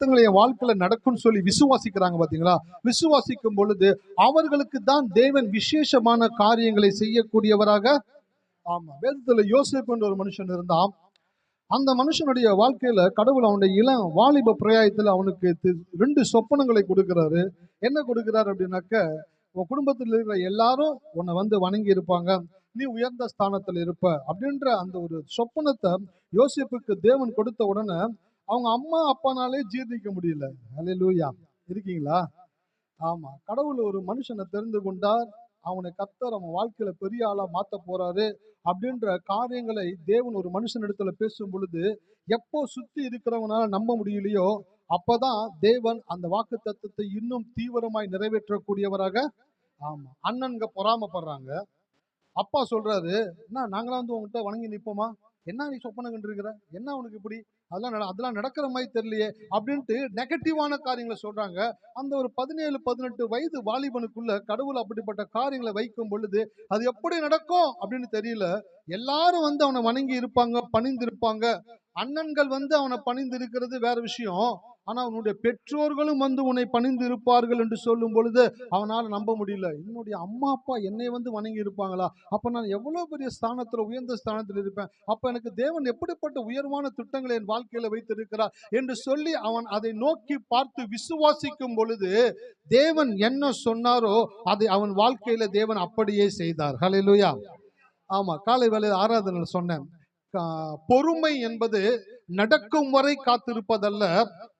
திட்டங்களை என் வாழ்க்கையில நடக்கும்னு சொல்லி விசுவாசிக்கிறாங்க பாத்தீங்களா? விசுவாசிக்கும் பொழுது அவர்களுக்கு தான் தேவன் விசேஷமான காரியங்களை செய்யக்கூடியவராக. ஆமா, வேதத்துல யோசேப்பு என்ற ஒரு மனுஷன் இருந்தான். அந்த மனுஷனுடைய வாழ்க்கையில கடவுள் அவனுடைய இளம் வாலிப பிரயாயத்துல அவனுக்கு 2 சொப்பனங்களை கொடுக்கிறாரு. என்ன கொடுக்கிறாரு அப்படின்னாக்க, உன் குடும்பத்தில் இருக்கிற எல்லாரும் உன்னை வந்து வணங்கி இருப்பாங்க, நீ உயர்ந்த ஸ்தானத்துல இருப்ப அப்படின்ற அந்த ஒரு சொப்பனத்தை யோசேப்புக்கு தேவன் கொடுத்த உடனே அவங்க அம்மா அப்பானாலே ஜீர்ணிக்க முடியல. அல்லேலூயா. இருக்கீங்களா? ஆமா, கடவுள் ஒரு மனுஷனை தெரிந்து கொண்டார். அவனை கர்த்தர் அவன் வாழ்க்கையில பெரிய ஆளா மாத்த போறாரு அப்படின்ற காரியங்களை தேவன் ஒரு மனுஷனிடத்துல பேசும் பொழுது, எப்போ சுத்தி இருக்கிறவனால நம்ப முடியலையோ அப்பதான் தேவன் அந்த வாக்கு தத்தத்தை இன்னும் தீவிரமாய் நிறைவேற்றக்கூடியவராக. ஆமா, அண்ணன்க பொறாமப்படுறாங்க. அப்பா சொல்றாரு, என்ன நாங்களாம் வந்து உங்ககிட்ட வணங்கி நிப்போமா? என்ன நீ சொப்பனம் கண்டிருக்கிற? என்ன உனக்கு இப்படி? அதெல்லாம் நடக்கிற மாதிரி தெரியலையே அப்படின்ட்டு நெகட்டிவான காரியங்களை சொல்றாங்க. அந்த ஒரு 17, 18 வயது வாலிபனுக்குள்ள கடவுள் அப்படிப்பட்ட காரியங்களை வைக்கும் பொழுது அது எப்படி நடக்கும் அப்படின்னு தெரியல. எல்லாரும் வந்து அவனை வணங்கி இருப்பாங்க, பணிந்து இருப்பாங்க. அண்ணன்கள் வந்து அவனை பணிந்து இருக்கிறது வேற விஷயம். ஆனா அவனுடைய பெற்றோர்களும் வந்து உன்னை பணிந்து இருப்பார்கள் என்று சொல்லும் பொழுது அவனால நம்ப முடியல. என்னுடைய அம்மா அப்பா என்னை வந்து வணங்கி இருப்பாங்களா? அப்ப நான் எவ்வளவு பெரிய ஸ்தானத்துல, உயர்ந்த ஸ்தானத்தில் இருப்பேன். அப்ப எனக்கு தேவன் எப்படிப்பட்ட உயர்வான திட்டங்களை என் வாழ்க்கையில வைத்திருக்கிறார் என்று சொல்லி அவன் அதை நோக்கி பார்த்து விசுவாசிக்கும் பொழுது தேவன் என்ன சொன்னாரோ அதை அவன் வாழ்க்கையில தேவன் அப்படியே செய்தார். ஹல்லேலூயா. ஆமா, காலை வேளையில் ஆராதனையில் சொன்னேன், பொறுமை என்பது நடக்கும் வரை காத்திருப்பதல்ல,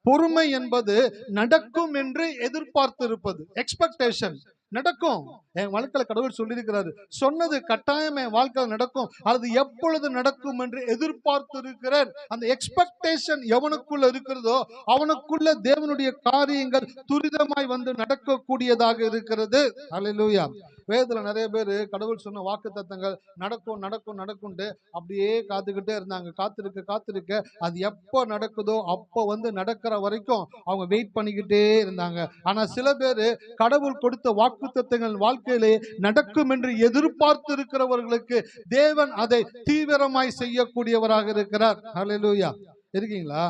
பொறுமை என்பது நடக்கும் என்று எதிர்பார்த்திருப்பது. எக்ஸ்பெக்டேஷன். நடக்கும், என் வாழ்க்கையில கடவுள் சொல்லியிருக்கிறாரு, சொன்னது கட்டாயம் என் வாழ்க்கையில் நடக்கும், அது எப்பொழுது நடக்கும் என்று எதிர்பார்த்து இருக்கிறேன். அந்த எக்ஸ்பெக்டேஷன் எவனுக்குள்ள இருக்கிறதோ அவனுக்குள்ள தேவனுடைய காரியங்கள் துரிதமாய் வந்து நடக்கக்கூடியதாக இருக்கிறது. அல்லேலூயா. வேதத்துல நிறைய பேர் கடவுள் சொன்ன வாக்கு தத்தங்கள் நடக்கும் நடக்கும் நடக்கும்ட்டு அப்படியே காத்துக்கிட்டே இருந்தாங்க. காத்திருக்க அது எப்போ நடக்குதோ அப்போ வந்து நடக்கிற வரைக்கும் அவங்க வெயிட் பண்ணிக்கிட்டே இருந்தாங்க. ஆனா சில பேர் கடவுள் கொடுத்த வாக்கு தத்தங்கள் வாழ்க்கையிலே நடக்கும் என்று எதிர்பார்த்து இருக்கிறவர்களுக்கு தேவன் அதை தீவிரமாய் செய்யக்கூடியவராக இருக்கிறார். ஹல்லேலூயா. இருக்கீங்களா?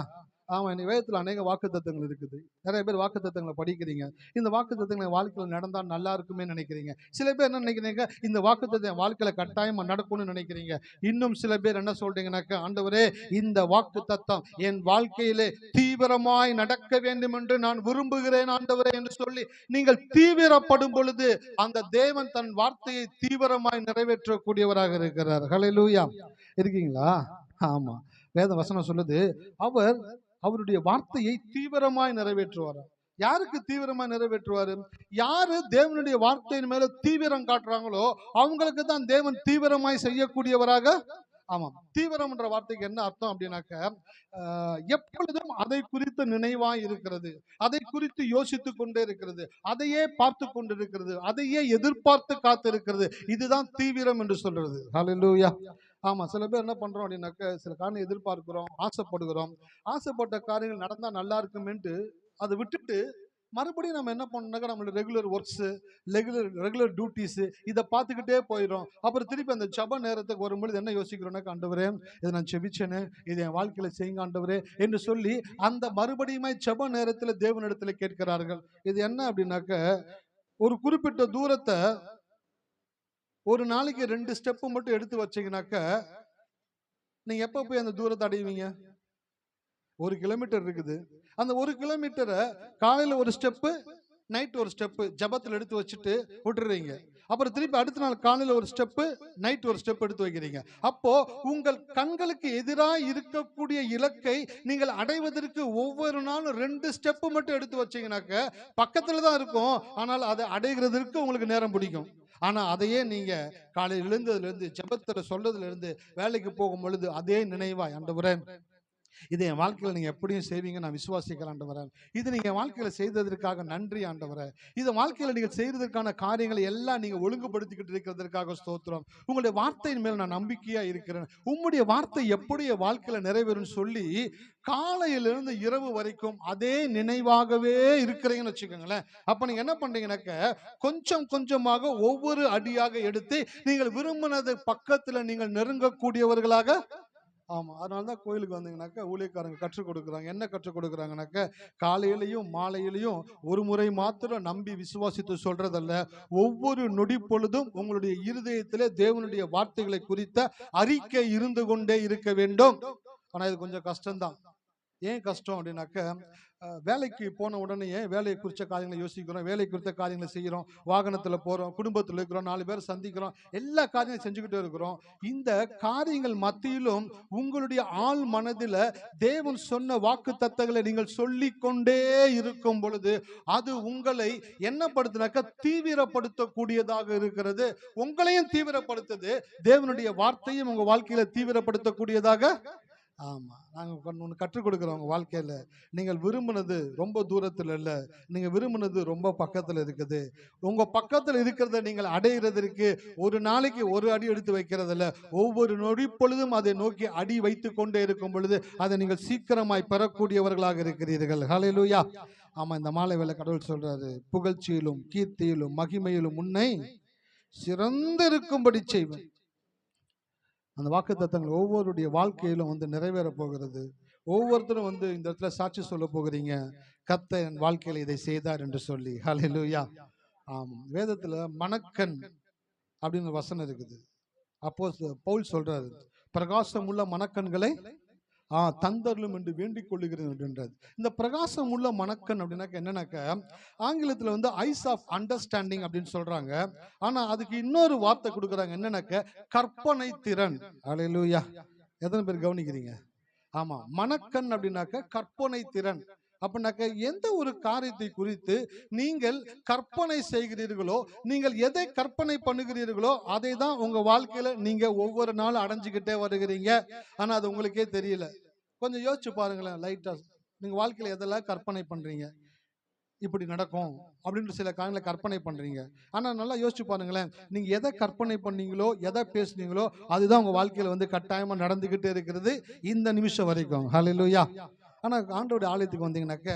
ஆமா, இன்னைக்கு வேதத்துல அநேக வாக்கு தத்தங்கள் இருக்குது. நிறைய பேர் வாக்கு தத்தங்களை படிக்கிறீங்க. இந்த வாக்கு தத்தங்களை வாழ்க்கையில் நடந்தா நல்லா இருக்குமே நினைக்கிறீங்க. சில பேர் என்ன நினைக்கிறீங்க, இந்த வாக்கு தத்தம் வாழ்க்கையில கட்டாயமா நடக்கும்னு நினைக்கிறீங்க. இன்னும் சில பேர் என்ன சொல்றீங்கன்னாக்க, ஆண்டவரே இந்த வாக்கு தத்தம் என் வாழ்க்கையிலே தீவிரமாய் நடக்க வேண்டும் என்று நான் விரும்புகிறேன் ஆண்டவரே என்று சொல்லி நீங்கள் தீவிரப்படும் பொழுது அந்த தேவன் தன் வார்த்தையை தீவிரமாய் நிறைவேற்றக்கூடியவராக இருக்கிறார். ஹல்லேலூயா. இருக்கீங்களா? ஆமா, வேத வசனம் சொல்லுது, அவர் அவருடைய வார்த்தையை தீவிரமாய் நிறைவேற்றுவார். யாருக்கு தீவிரமாய் நிறைவேற்றுவாரு? யாரு தேவனுடைய வார்த்தையின் மேல தீவிரம் காட்டுறாங்களோ அவங்களுக்கு தான் தேவன் தீவிரமாய் செய்யக்கூடியவராக. ஆமாம், தீவிரம் என்ற வார்த்தைக்கு என்ன அர்த்தம் அப்படின்னாக்க, எப்பொழுதும் அதை குறித்து நினைவாய் இருக்கிறது, அதை குறித்து யோசித்து கொண்டே இருக்கிறது, அதையே பார்த்து கொண்டிருக்கிறது, அதையே எதிர்பார்த்து காத்து இருக்கிறது. இதுதான் தீவிரம் என்று சொல்றது. ஹல்லேலூயா. ஆமா, சில பேர் என்ன பண்றோம் அப்படின்னாக்க, சில காரணம் எதிர்பார்க்கிறோம், ஆசைப்படுகிறோம், ஆசைப்பட்ட காரியங்கள் நடந்தா நல்லா இருக்குமென்ட்டு அதை விட்டுட்டு மறுபடியும் நம்ம என்ன பண்ணோம்னாக்கா, நம்மளோட ரெகுலர் ஒர்க்ஸ், ரெகுலர் டியூட்டிஸ் இதை பார்த்துக்கிட்டே போயிடும். அப்புறம் திருப்பி அந்த ஜெப நேரத்துக்கு வரும்பொழுது என்ன யோசிக்கிறோம்னாக்கா, ஆண்டவரே இதை நான் செபிச்சேனே, இது என் வாழ்க்கையில செய்யுங்க ஆண்டவரே என்று சொல்லி அந்த மறுபடியுமே ஜெப நேரத்துல தேவனிடத்துல கேட்கிறார்கள். இது என்ன அப்படின்னாக்க, ஒரு குறிப்பிட்ட தூரத்தை ஒரு நாளைக்கு 2 ஸ்டெப் மட்டும் எடுத்து வச்சீங்கன்னாக்க நீங்க எப்ப போய் அந்த தூரத்தை அடைவீங்க? 1 கிலோமீட்டர் இருக்குது. அந்த 1 கிலோமீட்டரை காலையில ஒரு ஸ்டெப்பு, நைட் ஒரு ஸ்டெப்பு ஜபத்தில் எடுத்து வச்சுட்டு விட்டுறீங்க. அப்புறம் திருப்பி அடுத்த நாள் காலையில ஒரு ஸ்டெப்பு, நைட் ஒரு ஸ்டெப் எடுத்து வைக்கிறீங்க. அப்போ உங்கள் கண்களுக்கு எதிராக இருக்கக்கூடிய இலக்கை நீங்கள் அடைவதற்கு ஒவ்வொரு நாளும் 2 ஸ்டெப்பு மட்டும் எடுத்து வச்சீங்கன்னாக்க பக்கத்துல தான் இருக்கும், ஆனால் அதை அடைகிறதுக்கு உங்களுக்கு நேரம் பிடிக்கும். ஆனா அதையே நீங்க காலையில் எழுந்ததுல இருந்து ஜெபத்துல சொல்றதுல இருந்து வேலைக்கு போகும் பொழுது அதே நினைவா, ஆண்டவரே இதை என் வாழ்க்கையில நீங்க எப்படியும் செய்வீங்க நான் விசுவாசிக்கிறேன் ஆண்டவரே, இது நீங்க வாழ்க்கையில செய்ததற்காக நன்றி ஆண்டவரே, இது வாழ்க்கையில நீங்க செய்யறதுக்கான காரியங்களை எல்லாம் நீங்க ஒழுங்குபடுத்திக்கிட்டு இருக்கிறதுக்காக ஸ்தோத்திரம், உங்களுடைய வார்த்தையின் மேல் நான் நம்பிக்கையா இருக்கிறேன், உம்முடைய வார்த்தை எப்படி வாழ்க்கையில நிறைவேறும் சொல்லி காலையிலிருந்து இரவு வரைக்கும் அதே நினைவாகவே இருக்கிறீங்கன்னு வச்சுக்கோங்களேன். அப்ப நீங்க என்ன பண்றீங்கன்னாக்க, கொஞ்சம் கொஞ்சமாக ஒவ்வொரு அடியாக எடுத்து நீங்கள் விரும்பினது பக்கத்துல நீங்கள் நெருங்கக்கூடியவர்களாக. ஆமா, அதனால தான் கோயிலுக்கு வந்தீங்கன்னாக்கா ஊழியக்காரங்க கற்றுக் கொடுக்குறாங்க. என்ன கற்றுக் கொடுக்குறாங்கனாக்க, காலையிலையும் மாலையிலையும் ஒரு முறை மாத்திரம் நம்பி விசுவாசித்து சொல்றதல்ல, ஒவ்வொரு நொடி பொழுதும் உங்களுடைய இருதயத்திலே தேவனுடைய வார்த்தைகளை குறித்த அறிக்கை இருந்து கொண்டே இருக்க வேண்டும். ஆனா இது கொஞ்சம் கஷ்டம்தான். ஏன் கஷ்டம் அப்படின்னாக்க, வேலைக்கு போன உடனே வேலையை குறித்த காரியங்களை யோசிக்கிறோம், வேலை குறித்த காரியங்களை செய்கிறோம், வாகனத்தில் போகிறோம், குடும்பத்தில் இருக்கிறோம், 4 பேர் சந்திக்கிறோம், எல்லா காரியங்களும் செஞ்சுக்கிட்டே இருக்கிறோம். இந்த காரியங்கள் மத்தியிலும் உங்களுடைய ஆள் மனதில் தேவன் சொன்ன வாக்கு தத்தங்களை நீங்கள் சொல்லிக்கொண்டே இருக்கும் பொழுது அது உங்களை என்னப்படுத்தினாக்க தீவிரப்படுத்தக்கூடியதாக இருக்கிறது. உங்களையும் தீவிரப்படுத்துது, தேவனுடைய வார்த்தையும் உங்க வாழ்க்கையில தீவிரப்படுத்தக்கூடியதாக. ஆமா, நாங்க ஒன்று கற்றுக் கொடுக்குறோம். உங்க வாழ்க்கையில நீங்கள் விரும்பினது ரொம்ப தூரத்தில் இல்லை, நீங்க விரும்பினது ரொம்ப பக்கத்தில் இருக்குது. உங்க பக்கத்தில் இருக்கிறத நீங்கள் அடைகிறதற்கு ஒரு நாளைக்கு ஒரு அடி எடுத்து வைக்கிறது இல்லை, ஒவ்வொரு நொடி பொழுதும் அதை நோக்கி அடி வைத்து கொண்டே இருக்கும் பொழுது அதை நீங்கள் சீக்கிரமாய் பெறக்கூடியவர்களாக இருக்கிறீர்கள். ஹல்லேலூயா. ஆமா, இந்த மாலை வேளை கடவுள் சொல்றாரு, புகழ்ச்சியிலும் கீர்த்தியிலும் மகிமையிலும் உன்னை சிறந்திருக்கும்படி செய்வேன். அந்த வாக்கு தத்தங்கள் ஒவ்வொருடைய வாழ்க்கையிலும் நிறைவேற போகிறது. ஒவ்வொருத்தரும் இந்த இடத்துல சாட்சி சொல்ல போகிறீங்க, கர்த்தர் என் வாழ்க்கையில இதை செய்தார் என்று சொல்லி. ஹல்லேலூயா. ஆமாம், வேதத்துல மணக்கண் அப்படின்னு வசனம் இருக்குது. அப்போ பவுல் சொல்றாரு, பிரகாசம் உள்ள மணக்கண்களை தந்தரலும் என்று வேண்டிக் கொள்ளுகிறேன் அப்படின்றது. இந்த பிரகாசம் உள்ள மணக்கண் அப்படின்னாக்க என்னன்னாக்க, ஆங்கிலத்தில் ஐஸ் ஆஃப் அண்டர்ஸ்டாண்டிங் அப்படின்னு சொல்றாங்க. ஆனா அதுக்கு இன்னொரு வார்த்தை கொடுக்குறாங்க, என்னன்னாக்க கற்பனை திறன். ஹல்லேலூயா. எத்தனை பேர் கவனிக்கிறீங்க? ஆமா, மணக்கண் அப்படின்னாக்க கற்பனை திறன். அப்படின்னாக்க எந்த ஒரு காரியத்தை குறித்து நீங்கள் கற்பனை செய்கிறீர்களோ, நீங்கள் எதை கற்பனை பண்ணுகிறீர்களோ அதை தான் உங்க வாழ்க்கையில நீங்க ஒவ்வொரு நாளும் அடைஞ்சுக்கிட்டே வருகிறீங்க. ஆனா அது உங்களுக்கே தெரியல. கொஞ்சம் யோசிச்சு பாருங்களேன். லைட்டா நீங்க வாழ்க்கையில எதெல்லாம் கற்பனை பண்றீங்க, இப்படி நடக்கும் அப்படின்னு சில காரியங்களை கற்பனை பண்றீங்க. ஆனா நல்லா யோசிச்சு பாருங்களேன், நீங்க எதை கற்பனை பண்ணீங்களோ, எதை பேசுனீங்களோ அதுதான் உங்க வாழ்க்கையில கட்டாயமா நடந்துகிட்டே இருக்கிறது இந்த நிமிஷம் வரைக்கும். ஹல்லேலூயா. ஆனா ஆண்டவருடைய ஆலயத்துக்கு வந்தீங்கன்னாக்க,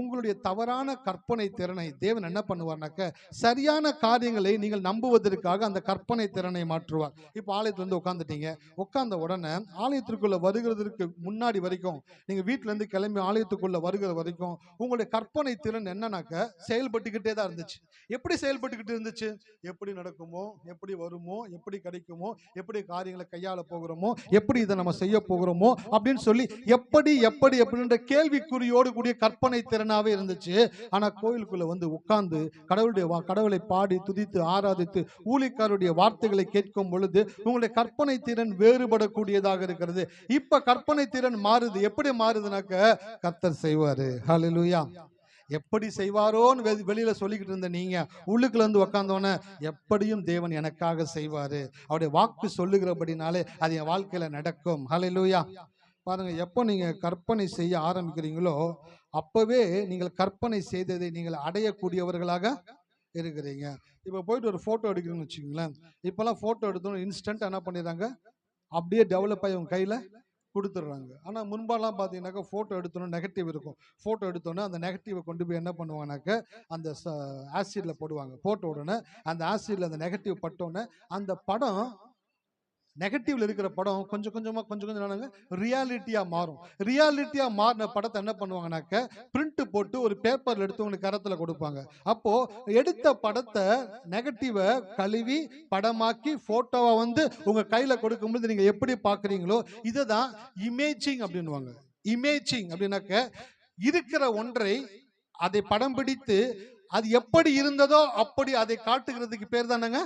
உங்களுடைய தவறான கற்பனை திறனை தேவன் என்ன பண்ணுவார்னாக்க, சரியான காரியங்களை நீங்கள் நம்புவதற்காக அந்த கற்பனை திறனை மாற்றுவார். இப்போ ஆலயத்துல உட்காந்துட்டீங்க, உட்கார்ந்த உடனே ஆலயத்திற்குள்ள வருகிறதுக்கு முன்னாடி வரைக்கும், நீங்க வீட்டுல இருந்து கிளம்பி ஆலயத்துக்குள்ள வருகிற வரைக்கும் உங்களுடைய கற்பனை திறன் என்னன்னாக்க செயல்பட்டுக்கிட்டே தான் இருந்துச்சு. எப்படி செயல்பட்டுக்கிட்டு இருந்துச்சு? எப்படி நடக்குமோ, எப்படி வருமோ, எப்படி கிடைக்குமோ, எப்படி காரியங்களை கையாள போகிறோமோ, எப்படி இதை நம்ம செய்ய போகிறோமோ அப்படின்னு சொல்லி எப்படி எப்படி அப்படின்ற கேள்விக்குறியோடு கூடிய கற்பனை திறனாவே இருந்துச்சு. ஆனா கோயிலுக்குள்ள உட்கார்ந்து கடவுளை பாடி துதித்து ஆராதித்து ஊழியக்காரருடைய வார்த்தைகளை கேட்கும் பொழுது உங்களுடைய கற்பனை திறன் வேறுபடக்கூடியதாக இருக்கிறது. இப்ப கற்பனை திறன் மாறுது. எப்படி மாறுதுனாக்க, கர்த்தர் செய்வாரு. ஹல்லேலூயா. எப்படி செய்வாரோன்னு வெளியில சொல்லிக்கிட்டு இருந்த நீங்க உள்ளுக்குள்ள உட்கார்ந்தோன்னே, எப்படியும் தேவன் எனக்காக செய்வாரு, அவருடைய வாக்கு சொல்லுகிறபடினாலே அது என் வாழ்க்கையில நடக்கும். ஹல்லேலூயா. பாருங்க, எப்போ நீங்க கற்பனை செய்ய ஆரம்பிக்கிறீங்களோ அப்பவே நீங்கள் கற்பனை செய்ததை நீங்கள் அடையக்கூடியவர்களாக இருக்கிறீங்க. இப்ப போயிட்டு ஒரு போட்டோ எடுக்கிறீங்கன்னு வச்சுக்கோங்களேன். இப்பெல்லாம் போட்டோ எடுத்தோம் இன்ஸ்டன்ட் என்ன பண்ணிடுறாங்க, அப்படியே டெவலப் ஆகி உங்க கையில கொடுத்துட்றாங்க. ஆனால் முன்பாலாம் பார்த்தீங்கன்னாக்கா ஃபோட்டோ எடுத்தோன்னே நெகட்டிவ் இருக்கும். ஃபோட்டோ எடுத்தோன்னே அந்த நெகட்டிவை கொண்டு போய் என்ன பண்ணுவாங்கனாக்க அந்த ஆசிடில் போடுவாங்க. போட்ட உடனே அந்த ஆசிடில் அந்த நெகட்டிவ் பட்டோன்னே அந்த படம், நெகட்டிவ்ல இருக்கிற படம் கொஞ்சம் கொஞ்சம் ரியாலிட்டியா மாறும். ரியாலிட்டியா மாறின படத்தை என்ன பண்ணுவாங்கனாக்க பிரிண்ட் போட்டு ஒரு பேப்பர்ல எடுத்து உங்களுக்கு கரத்துல கொடுப்பாங்க. அப்போ எடுத்த படத்தை நெகட்டிவை கழுவி படமாக்கி போட்டோவை உங்க கையில கொடுக்கும்போது நீங்க எப்படி பாக்குறீங்களோ இதுதான் இமேஜிங் அப்படின்னுவாங்க. இமேஜிங் அப்படின்னாக்க இருக்கிற ஒன்றை அதை படம் பிடித்து அது எப்படி இருந்ததோ அப்படி அதை காட்டுகிறதுக்கு பேர் தானங்க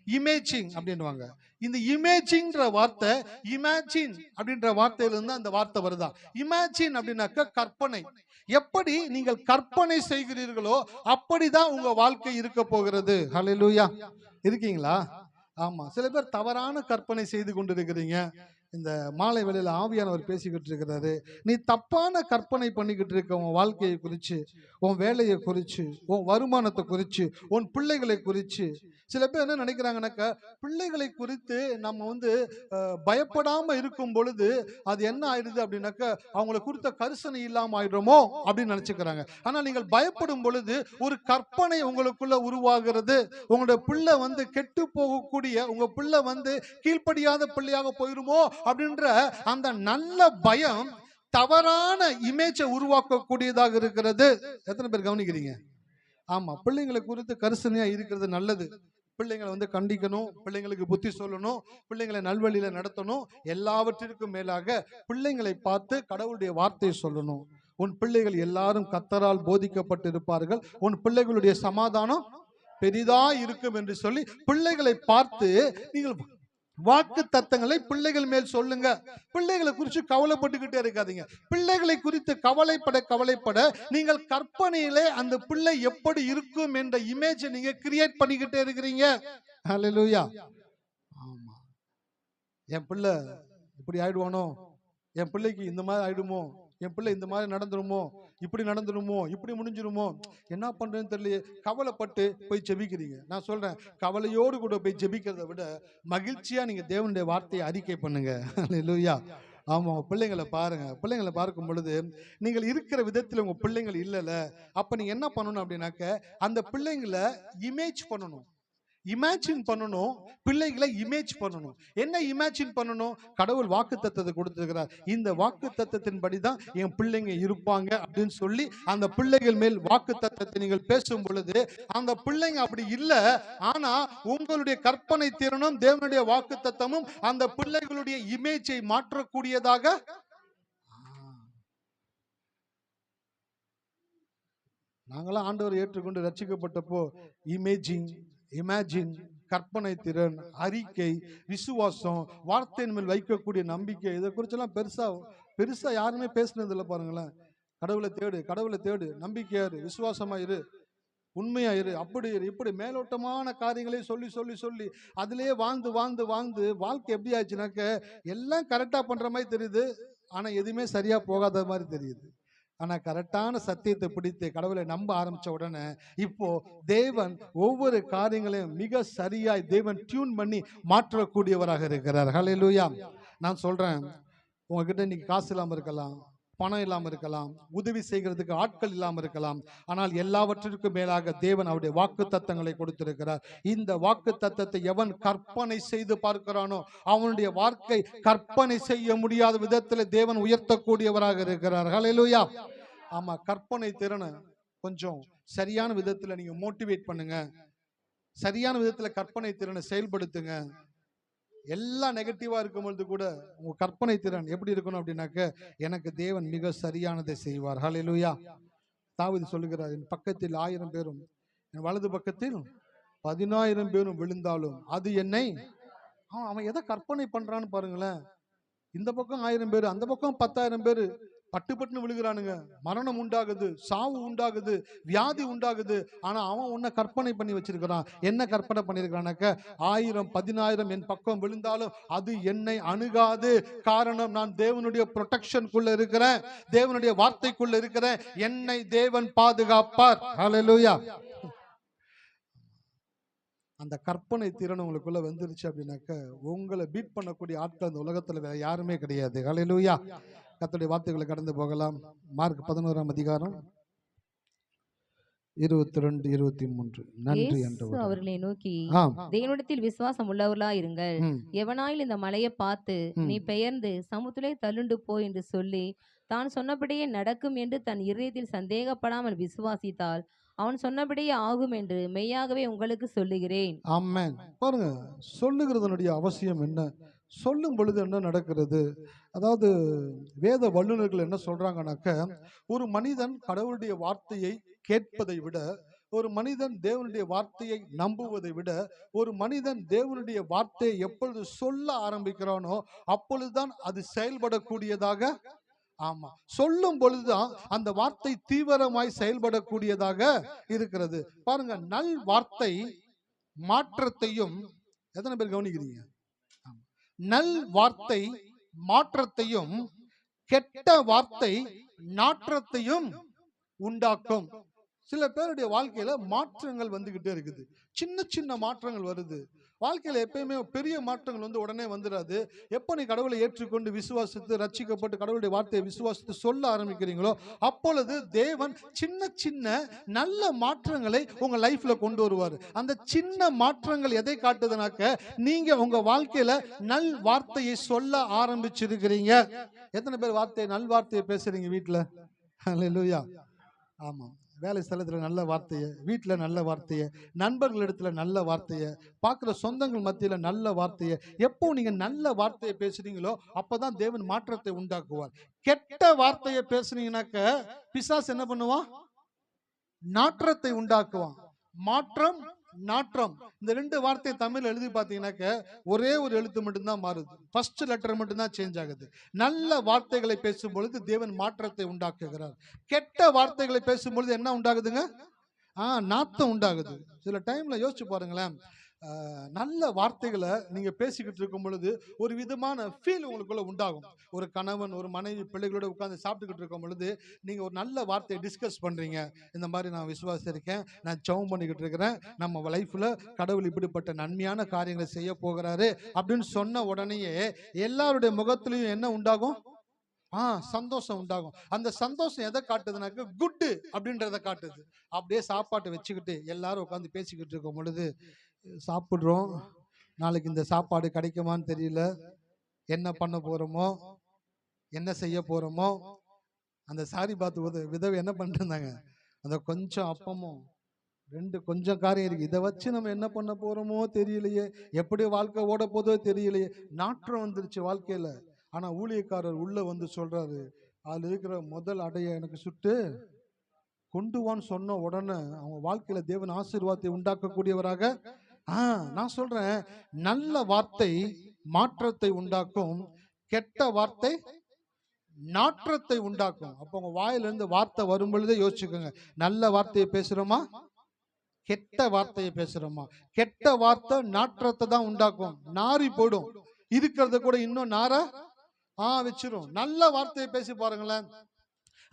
இமேஜிங் அப்படின்னுவாங்க. இந்த இமேஜிங்ன்ற வார்த்தை இமேஜின் அப்படின்ற வார்த்தையிலிருந்து அந்த வார்த்தை வருதா. இமேஜின் அப்படின்னாக்க கற்பனை. எப்படி நீங்கள் கற்பனை செய்கிறீர்களோ அப்படிதான் உங்க வாழ்க்கை இருக்க போகிறது. ஹல்லேலூயா. இருக்கீங்களா? ஆமா, சில பேர் தவறான கற்பனை செய்து கொண்டிருக்கிறீங்க. இந்த மாலை வேளையில ஆவியானவர் பேசிக்கிட்டு இருக்கிறாரு. நீ தப்பான கற்பனை பண்ணிக்கிட்டு இருக்க உன் வாழ்க்கையை குறிச்சு, உன் வேலையை குறிச்சு, உன் வருமானத்தை குறிச்சு, உன் பிள்ளைகளை குறிச்சு, சில பேர் என்ன நினைக்கிறாங்கன்னாக்கா, பிள்ளைகளை குறித்து நம்ம பயப்படாம இருக்கும் பொழுது அது என்ன ஆயிடுது அப்படின்னாக்கா, அவங்களை குறித்த கரிசனை இல்லாம ஆயிடுமோ அப்படின்னு நினைச்சுக்கிறாங்க. ஆனால் நீங்கள் பயப்படும் பொழுது ஒரு கற்பனை உங்களுக்குள்ள உருவாகிறது. உங்களுடைய பிள்ளை கெட்டு போகக்கூடிய, உங்க பிள்ளை கீழ்ப்படியாத பிள்ளையாக போயிருமோ அப்படின்ற அந்த நல்ல பயம் தவறான இமேஜை உருவாக்கக்கூடியதாக இருக்கிறது. எத்தனை பேர் கவனிக்கிறீங்க? ஆமா, பிள்ளைங்களை குறித்து கரிசனையா இருக்கிறது நல்லது. பிள்ளைங்களை கண்டிக்கணும், பிள்ளைங்களுக்கு புத்தி சொல்லணும், பிள்ளைங்களை நல்வழியில நடத்தணும். எல்லாவற்றிற்கும் மேலாக பிள்ளைங்களை பார்த்து கடவுளுடைய வார்த்தையை சொல்லணும். உன் பிள்ளைகள் எல்லாரும் கர்த்தரால் போதிக்கப்பட்டு இருப்பார்கள், உன் பிள்ளைகளுடைய சமாதானம் பெரிதா இருக்கும் என்று சொல்லி பிள்ளைகளை பார்த்து நீங்கள் வாக்கு தத்தங்களை பிள்ளைகள் மேல் சொல்லுங்க. பிள்ளைகளை குறித்து கவலைப்பட்டுக்கிட்டே இருக்காதீங்க. பிள்ளைகளை குறித்து கவலைப்பட நீங்கள் கற்பனையிலே அந்த பிள்ளை எப்படி இருக்கும் என்ற இமேஜை நீங்க கிரியேட் பண்ணிக்கிட்டே இருக்கிறீங்க. ஹல்லேலூயா. ஆமா, என் பிள்ளை இப்படி ஆயிடுவானோ, என் பிள்ளைக்கு இந்த மாதிரி ஆயிடுமோ, என் பிள்ளை இந்த மாதிரி நடந்துருமோ, இப்படி நடந்துருமோ, இப்படி முடிஞ்சிருமோ, என்ன பண்றேன்னு தெரியல, கவலைப்பட்டு போய் ஜெபிக்கிறீங்க. நான் சொல்றேன், கவலையோடு கூட போய் ஜெபிக்கிறதை விட மகிழ்ச்சியா நீங்க தேவனுடைய வார்த்தையை அறிக்கை பண்ணுங்க. ஹல்லேலூயா. ஆமா, பிள்ளைங்களை பாருங்க. பிள்ளைங்களை பார்க்கும் பொழுது நீங்கள் இருக்கிற விதத்தில் உங்க பிள்ளைங்கள் இல்லைல்ல, அப்ப நீங்க என்ன பண்ணணும் அப்படின்னாக்க, அந்த பிள்ளைங்களை இமேஜ் பண்ணணும், இமேஜின் பண்ணணும். பிள்ளைகளை இமேஜ் பண்ணணும். என்ன இமேஜின் பண்ணணும்? கடவுள் வாக்கு தத்தத்தை கொடுத்திருக்கிறார், இந்த வாக்கு தத்தத்தின் படிதான் என் பிள்ளைங்க இருப்பாங்க அப்படின்னு சொல்லி அந்த பிள்ளைகள் மேல் வாக்கு தத்தத்தை நீங்கள் பேசும் பொழுது அந்த பிள்ளைங்க அப்படி இல்லை, ஆனா உங்களுடைய கற்பனை திறனும் தேவனுடைய வாக்கு தத்தமும் அந்த பிள்ளைகளுடைய இமேஜை மாற்றக்கூடியதாக. நாங்களாம் ஆண்டவர் ஏற்றுக்கொண்டு ரட்சிக்கப்பட்டப்போ இமேஜின், கற்பனை திறன், அறிக்கை, விசுவாசம், வார்த்தையின் மேல் வைக்கக்கூடிய நம்பிக்கை, இதை குறிச்செல்லாம் பெருசா யாருமே பேசினது இல்லை. பாருங்களேன், கடவுளை தேடு, நம்பிக்கையாரு, விசுவாசமாயிரு, உண்மையாயிரு, அப்படி இரு, இப்படி மேலோட்டமான காரியங்களே சொல்லி அதிலேயே வாழ்ந்து வாழ்க்கை எப்படி ஆச்சுனாக்க, எல்லாம் கரெக்டா பண்ற மாதிரி தெரியுது, ஆனா எதுவுமே சரியா போகாத மாதிரி தெரியுது. ஆனா கரெக்டான சத்தியத்தை பிடித்து கடவுளை நம்ப ஆரம்பிச்ச உடனே இப்போ தேவன் ஒவ்வொரு காரியங்களையும் மிக சரியாய் தேவன் டியூன் பண்ணி மாற்றக்கூடியவராக இருக்கிறார். ஹல்லேலூயா. நான் சொல்றேன், உங்ககிட்ட இன்னைக்கு காசு இல்லாம இருக்கலாம், பணம் இல்லாம இருக்கலாம், உதவி செய்கிறதுக்கு ஆட்கள் இல்லாம இருக்கலாம், ஆனால் எல்லாவற்றிற்கும் மேலாக தேவன் அவருடைய வாக்கு தத்தங்களை கொடுத்திருக்கிறார். இந்த வாக்கு தத்தத்தை எவன் கற்பனை செய்து பார்க்கிறானோ அவனுடைய வாழ்க்கை கற்பனை செய்ய முடியாத விதத்தில் தேவன் உயர்த்தக்கூடியவராக இருக்கிறார். ஹல்லேலூயா. ஆமா, கற்பனை திறனை கொஞ்சம் சரியான விதத்துல நீங்க மோட்டிவேட் பண்ணுங்க, சரியான விதத்துல கற்பனை திறனை செயல்படுத்துங்க. எல்லாம் நெகட்டிவா இருக்கும் பொழுது கூட உங்க கற்பனை திறன் எப்படி இருக்கணும் அப்படின்னாக்க, எனக்கு தேவன் மிக சரியானதை செய்வார். ஹல்லேலூயா. தாவீது சொல்லுகிறார், என் பக்கத்தில் 1000 பேரும் என் வலது பக்கத்தில் 10,000 பேரும் விழுந்தாலும் அது என்னை. அவன் எதை கற்பனை பண்றான்னு பாருங்களேன். இந்த பக்கம் 1000 பேர், அந்த பக்கம் 10,000 பேர் பட்டுன்னு விழுகிறானுங்க, மரணம் உண்டாகுது, சாவு உண்டாகுது, வியாதி உண்டாகுது. ஆனா அவன் உன்னை கற்பனை பண்ணி வச்சிருக்கிறான். என்ன கற்பனை பண்ணிருக்கிறானாக்க, 1000 10,000 என் பக்கம் விழுந்தாலும் அது என்னை அணுகாது. காரணம், நான் தேவனுடைய ப்ரொடெக்ஷனுக்குள்ள இருக்கிறேன், தேவனுடைய வார்த்தைக்குள்ள இருக்கிறேன், என்னை தேவன் பாதுகாப்பார். ஹல்லேலூயா. அந்த கற்பனை திறன் உங்களுக்குள்ள வந்துருச்சு அப்படின்னாக்க, உங்களை பீட் பண்ணக்கூடிய ஆட்கள் அந்த உலகத்துல வேற யாருமே கிடையாது. ஹல்லேலூயா. கர்த்தருடைய வார்த்தைகளை கடந்து போகலாம். மார்க் 11ஆம் அதிகாரம் 22 23. நன்றி என்றவர் அவர்களை நோக்கி, தேவனிடத்தில் விசுவாசம் உள்ளவர்களா இருங்கள். எவனாயில் இந்த மலையை பார்த்து நீ பெயர்ந்து சமுத்திலே தள்ளுண்டு போ என்று சொல்லி தான் சொன்னபடியே நடக்கும் என்று தன் இருதயத்தில் சந்தேகப்படாமல் விசுவாசித்தால் அவன் சொன்னபடியே ஆகும் என்று மெய்யாகவே உங்களுக்கு சொல்லுகிறேன். ஆமென். பாருங்க, சொல்லுகிறதனுடைய அவசியம் என்ன, சொல்லும் பொழுது என்ன நடக்கிறது. அதாவது வேத வல்லுநர்கள் என்ன சொல்றாங்கன்னாக்க, ஒரு மனிதன் கடவுளுடைய வார்த்தையை கேட்பதை விட, ஒரு மனிதன் தேவனுடைய வார்த்தையை நம்புவதை விட, ஒரு மனிதன் தேவனுடைய வார்த்தையை எப்பொழுது சொல்ல ஆரம்பிக்கிறானோ அப்பொழுதுதான் அது செயல்படக்கூடியதாக. ஆமா, சொல்லும் பொழுதுதான் அந்த வார்த்தை தீவிரமாய் செயல்படக்கூடியதாக இருக்கிறது. பாருங்க, நல் வார்த்தை மாற்றத்தையும், எத்தனை பேர் கவனிக்கிறீங்க? நல் வார்த்தை மாற்றத்தையும், கெட்ட வார்த்தை நாற்றத்தையும் உண்டாக்கும். சில பேருடைய வாழ்க்கையில மாற்றங்கள் வந்துகிட்டே இருக்குது. சின்ன சின்ன மாற்றங்கள் வருது. வாழ்க்கையில எப்பயுமே பெரிய மாற்றங்கள் உடனே வந்துடாது. எப்போ நீ கடவுளை ஏற்றுக்கொண்டு விசுவாசித்து ரட்சிக்கப்பட்டு கடவுளுடைய வார்த்தையை விசுவாசித்து சொல்ல ஆரம்பிக்கிறீங்களோ, அப்பொழுது தேவன் சின்ன சின்ன நல்ல மாற்றங்களை உங்க லைஃப்ல கொண்டு வருவார். அந்த சின்ன மாற்றங்கள் எதை காட்டுதுனாக்க, நீங்க உங்க வாழ்க்கையில நல் வார்த்தையை சொல்ல ஆரம்பிச்சிருக்கிறீங்க. எத்தனை பேர் நல் வார்த்தையை பேசுறீங்க வீட்டுல? ஹல்லேலூயா. ஆமா, வேலை ஸ்தலத்துல நல்ல வார்த்தையை, வீட்டுல நல்ல வார்த்தையை, நண்பர்களிடத்துல நல்ல வார்த்தையை, பார்க்குற சொந்தங்கள் மத்தியில நல்ல வார்த்தையை, எப்போ நீங்க நல்ல வார்த்தையை பேசுறீங்களோ அப்பதான் தேவன் மாற்றத்தை உண்டாக்குவார். கெட்ட வார்த்தையை பேசுனீங்கன்னாக்க பிசாசு என்ன பண்ணுவான்? நாற்றத்தை உண்டாக்குவான். மாற்றம், நாற்றம், இந்த ரெண்டு வார்த்தை தமிழ் எழுதி பார்த்தீங்கன்னாக்க ஒரே ஒரு எழுத்து மட்டும்தான் மாறுது. ஃபர்ஸ்ட் லெட்டர் மட்டும்தான் சேஞ்ச் ஆகுது. நல்ல வார்த்தைகளை பேசும் பொழுது தேவன் மாற்றத்தை உண்டாக்குகிறார். கெட்ட வார்த்தைகளை பேசும் பொழுது என்ன உண்டாகுதுங்க? நாத்தம் உண்டாகுது. சில டைம்ல யோசிச்சு பாருங்களேன், நல்ல வார்த்தைகளை நீங்க பேசிக்கிட்டு இருக்கும் பொழுது ஒரு விதமான ஃபீல் உங்களுக்குள்ள உண்டாகும். ஒரு கணவன் ஒரு மனைவி பிள்ளைகளோட உட்கார்ந்து சாப்பிட்டுக்கிட்டு இருக்கும் பொழுது நீங்க ஒரு நல்ல வார்த்தையை டிஸ்கஸ் பண்றீங்க. இந்த மாதிரி நான் விசுவாசிச்சிருக்கேன், நான் ஜெபம் பண்ணிக்கிட்டு இருக்கிறேன், நம்ம லைஃப்ல கடவுள் இப்படிப்பட்ட நன்மையான காரியங்களை செய்ய போகிறாரு அப்படின்னு சொன்ன உடனேயே எல்லாருடைய முகத்திலையும் என்ன உண்டாகும்? சந்தோஷம் உண்டாகும். அந்த சந்தோஷம் எதை காட்டுதுனாக்க குட் அப்படின்றத காட்டுது. அப்படியே சாப்பாட்டை வச்சுக்கிட்டு எல்லாரும் உட்காந்து பேசிக்கிட்டு இருக்கும் பொழுது, சாப்பிட்றோம், நாளைக்கு இந்த சாப்பாடு கிடைக்குமான்னு தெரியல, என்ன பண்ண போறோமோ, என்ன செய்ய போறோமோ. அந்த சாரி பாத்து விதவை என்ன பண்ணிருந்தாங்க, அந்த கொஞ்சம் அப்பமும் ரெண்டு கொஞ்சம் காரியம் இருக்கு, இதை வச்சு நம்ம என்ன பண்ண போறோமோ தெரியலையே, எப்படி வாழ்க்கை ஓட போதோ தெரியலையே. நாற்றம் வந்துருச்சு வாழ்க்கையில. ஆனா ஊழியக்காரர் உள்ள வந்து சொல்றாரு, அதுல இருக்கிற முதல் அடைய எனக்கு சுட்டு கொண்டு வான்னு சொன்ன உடனே அவங்க வாழ்க்கையில தேவன் ஆசீர்வாதத்தை உண்டாக்கக்கூடியவராக. நான் சொல்றேன், நல்ல வார்த்தை மாற்றத்தை உண்டாக்கும், கெட்ட வார்த்தை நாற்றத்தை உண்டாக்கும். அப்ப உங்க வாயிலிருந்து வார்த்தை வரும் பொழுதே யோசிச்சுக்கோங்க, நல்ல வார்த்தையை பேசுறோமா, கெட்ட வார்த்தையை பேசுறோமா? கெட்ட வார்த்தை நாற்றத்தை தான் உண்டாக்கும், நாரி போடும், இருக்கிறத கூட இன்னும் நார வச்சிரும். நல்ல வார்த்தையை பேசி பாருங்களேன்,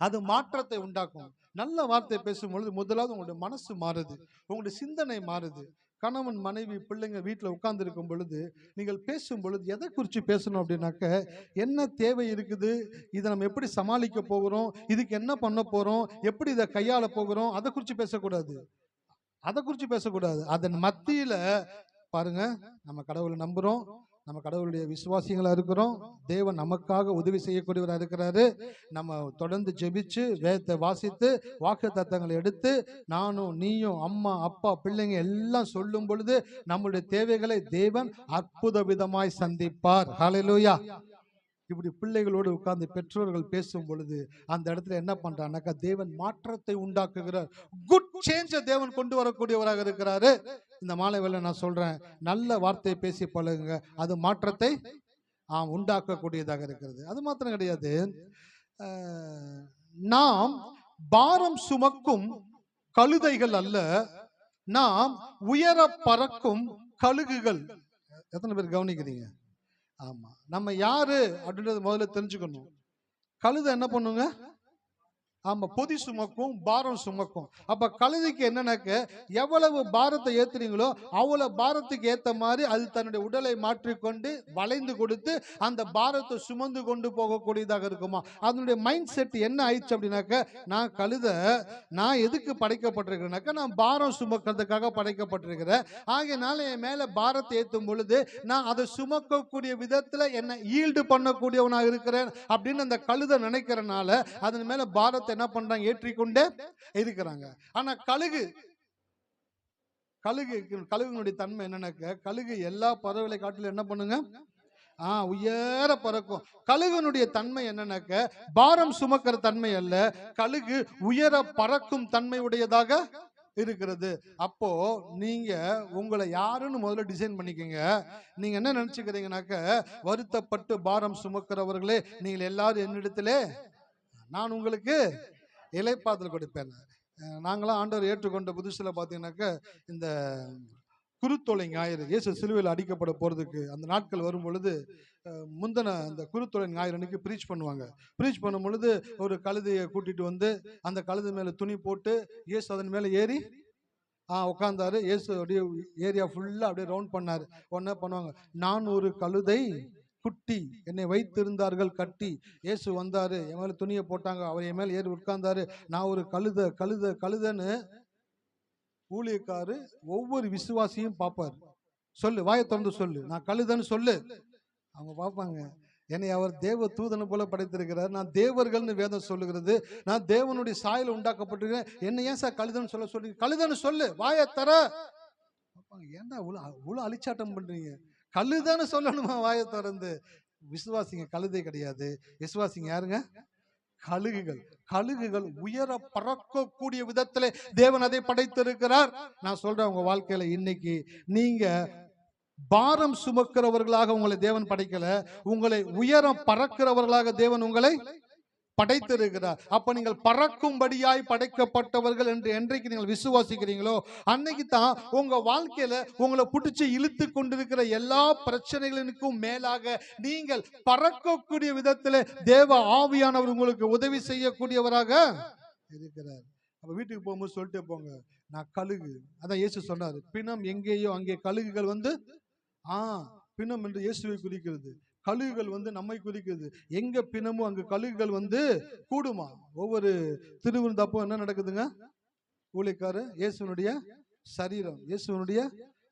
அது மாற்றத்தை உண்டாக்கும். நல்ல வார்த்தையை பேசும்பொழுது முதலாவது உங்களுடைய மனசு மாறுது, உங்களுடைய சிந்தனை மாறுது. கணவன் மனைவி பிள்ளைங்க வீட்டில் உட்கார்ந்து இருக்கும் பொழுது நீங்கள் பேசும் பொழுது எதை குறித்து பேசணும் அப்படின்னாக்க, என்ன தேவை இருக்குது, இதை நம்ம எப்படி சமாளிக்க போகிறோம், இதுக்கு என்ன பண்ண போறோம், எப்படி இதை கையாள போகிறோம், அதை குறித்து பேசக்கூடாது. அதன் மத்தியில பாருங்க, நம்ம கடவுளை நம்புறோம், நம்ம கடவுளுடைய விசுவாசிகளா இருக்கிறோம், தேவன் நமக்காக உதவி செய்யக்கூடியவராக இருக்கிறாரு. நம்ம தொடர்ந்து ஜெபிச்சு வேதத்தை வாசித்து வாக்கு தத்தங்களை எடுத்து நானும் நீயும் அம்மா அப்பா பிள்ளைங்க எல்லாம் சொல்லும் பொழுது நம்முடைய தேவைகளை தேவன் அற்புத விதமாய் சந்திப்பார். ஹல்லேலூயா. இப்படி பிள்ளைகளோடு உட்கார்ந்து பெற்றோர்கள் பேசும் பொழுது அந்த இடத்துல என்ன பண்றான்னாக்கா, தேவன் மாற்றத்தை உண்டாக்குகிறார். குட் சேஞ்ச தேவன் கொண்டு வரக்கூடியவராக இருக்கிறாரு. இந்த மாலை வேளை நான் சொல்றேன், நல்ல வார்த்தையை பேசி பழகுங்க, அது மாற்றத்தை உண்டாக்கக்கூடியதாக இருக்கிறது. அது மாத்திரம் கிடையாது, நாம் பாரம் சுமக்கும் கழுதைகள் அல்ல, நாம் உயர பறக்கும் கழுகுகள். எத்தனை பேர் கவனிக்கிறீங்க? ஆமா, நம்ம யாரு அப்படின்றது முதல்ல தெரிஞ்சுக்கணும். கழுதை என்ன பண்ணுங்க? பொதி சுமக்கும், பாரம் சுமக்கும். அப்ப கழுதைக்கு என்னன்னாக்க, எவ்வளவு பாரத்தை ஏத்துறீங்களோ அவ்வளவு பாரத்துக்கு ஏத்த மாதிரி அது தன்னுடைய உடலை மாற்றிக்கொண்டு வளைந்து கொடுத்து அந்த பாரத்தை சுமந்து கொண்டு போகக்கூடியதாக இருக்குமா. அதனுடைய மைண்ட் செட் என்ன ஆயிடுச்சு அப்படின்னாக்க, நான் கழுதை, நான் எதுக்கு படைக்கப்பட்டிருக்கிறேன்னாக்க, நான் பாரம் சுமக்கிறதுக்காக படைக்கப்பட்டிருக்கிறேன். ஆகையினால என் மேல பாரத்தை ஏற்றும் பொழுது நான் அதை சுமக்கக்கூடிய விதத்துல என்ன ஈல்டு பண்ணக்கூடியவனாக இருக்கிறேன் அப்படின்னு அந்த கழுதை நினைக்கிறனால அதன் மேல பாரத்தை என்ன பண்றாங்க, ஏற்றிக்கொண்டே இருக்கிறாங்க. ஆனா கழுகுனுடைய தன்மை என்னன்னாக்க, கழுகு எல்லா பறவைகளை காட்டிலும் என்ன பண்ணுங்க, உயர பறக்கும். கழுகுனுடைய தன்மை என்னன்னாக்க, பாரம் சுமக்கிற தன்மை அல்ல, கழுகு உயர பறக்கும் தன்மை உடையதாக இருக்கிறது. அப்போ நீங்க உங்களை யாருன்னு முதல்ல டிசைன் பண்ணிக்கங்க. நீங்க என்ன நினைச்சுக்கிறீங்கன்னாக்க, வருத்தப்பட்டு பாரம் சுமக்கிறவர்களே நீங்கள் எல்லாரும் என்னிடத்திலே நான் உங்களுக்கு இளைப்பாறுதல் கொடுப்பேன். நாங்களாம் ஆண்டவர் ஏற்றுக்கொண்ட புதுசுல பார்த்தீங்கன்னாக்க, இந்த குருத்தோலை ஞாயிறு இயேசு சிலுவையில் அடிக்கப்பட போறதுக்கு அந்த நாட்கள் வரும் பொழுது முந்தின அந்த குருத்தோலை ஞாயிறு அன்னைக்கு ப்ரீச் பண்ணுவாங்க. ப்ரீச் பண்ணும் பொழுது ஒரு கழுதையை கூட்டிட்டு வந்து அந்த கழுதை மேல துணி போட்டு இயேசு அதன் மேல ஏறி உட்கார்ந்தாரு. இயேசு அப்படியே ஏரியா ஃபுல்லா அப்படியே ரவுண்ட் பண்ணாரு. உடனே பண்ணுவாங்க, நான் ஒரு கழுதை குட்டி என்னை வைத்திருந்தார்கள் கட்டி. இயேசு வந்தாரு, என் மேல துணியை போட்டாங்க, அவர் என் மேல ஏறி உட்கார்ந்தாரு, நான் ஒரு கழுதைன்னு ஊழியக்காரு ஒவ்வொரு விசுவாசியும் பார்ப்பார். சொல்லு, வாயை திறந்து சொல்லு, நான் கழுதைன்னு சொல்லு. அவங்க பார்ப்பாங்க, என்னை அவர் தேவ தூதனை போல படைத்திருக்கிறார், நான் தேவர்கள்னு வேதம் சொல்லுகிறது, நான் தேவனுடைய சாயல உண்டாக்கப்பட்டிருக்கிறேன், என்ன ஏன் சார் கழுதைன்னு சொல்ல சொல்லி, கழுதைன்னு சொல்லு, வாயை தர. ஏன்டா இவ்வளவு அழிச்சாட்டம் பண்றீங்க, கழுதைன்னு சொல்லணுமா வாயை திறந்து? விசுவாசிங்க கழுதை கிடையாது, விசுவாசிங்க யாருங்க? கழுகுகள். கழுகுகள் உயர பறக்கக்கூடிய விதத்திலே தேவன் அதை படைத்திருக்கிறார். நான் சொல்றேன், உங்க வாழ்க்கையில இன்னைக்கு நீங்க பாரம் சுமக்கிறவர்களாக உங்களை தேவன் படைக்கல, உங்களை உயரம் பறக்கிறவர்களாக தேவன் உங்களை படைத்திருக்கிறார். அப்ப நீங்கள் பறக்கும்படியாய் படைக்கப்பட்டவர்கள் என்று என்றைக்கு நீங்கள் விசுவாசிக்கிறீங்களோ அன்னைக்கு தான் உங்க வாழ்க்கையில உங்களை பிடிச்சி இழுத்து கொண்டிருக்கிற எல்லா பிரச்சனைகளுக்கும் மேலாக நீங்கள் பறக்கக்கூடிய விதத்தில் தேவ ஆவியானவர் உங்களுக்கு உதவி செய்யக்கூடியவராக இருக்கிறார். அப்ப வீட்டுக்கு போகும்போது சொல்லிட்டே போங்க, நான் கழுகு. அதான் இயேசு சொன்னாரு, பிணம் எங்கேயோ அங்கே கழுகுகள் வந்து பிணம் என்று இயேசுவை குறிக்கிறது, கழுகுகள் வந்து நம்மை குறிக்கிறது. எங்க பிணமும் அங்கு கழுகுகள் வந்து கூடுமா? ஒவ்வொரு திருவிருந்தப்போ என்ன நடக்குதுங்க? ஊழியக்காரு இயேசுனுடைய சரீரம், இயேசுனுடைய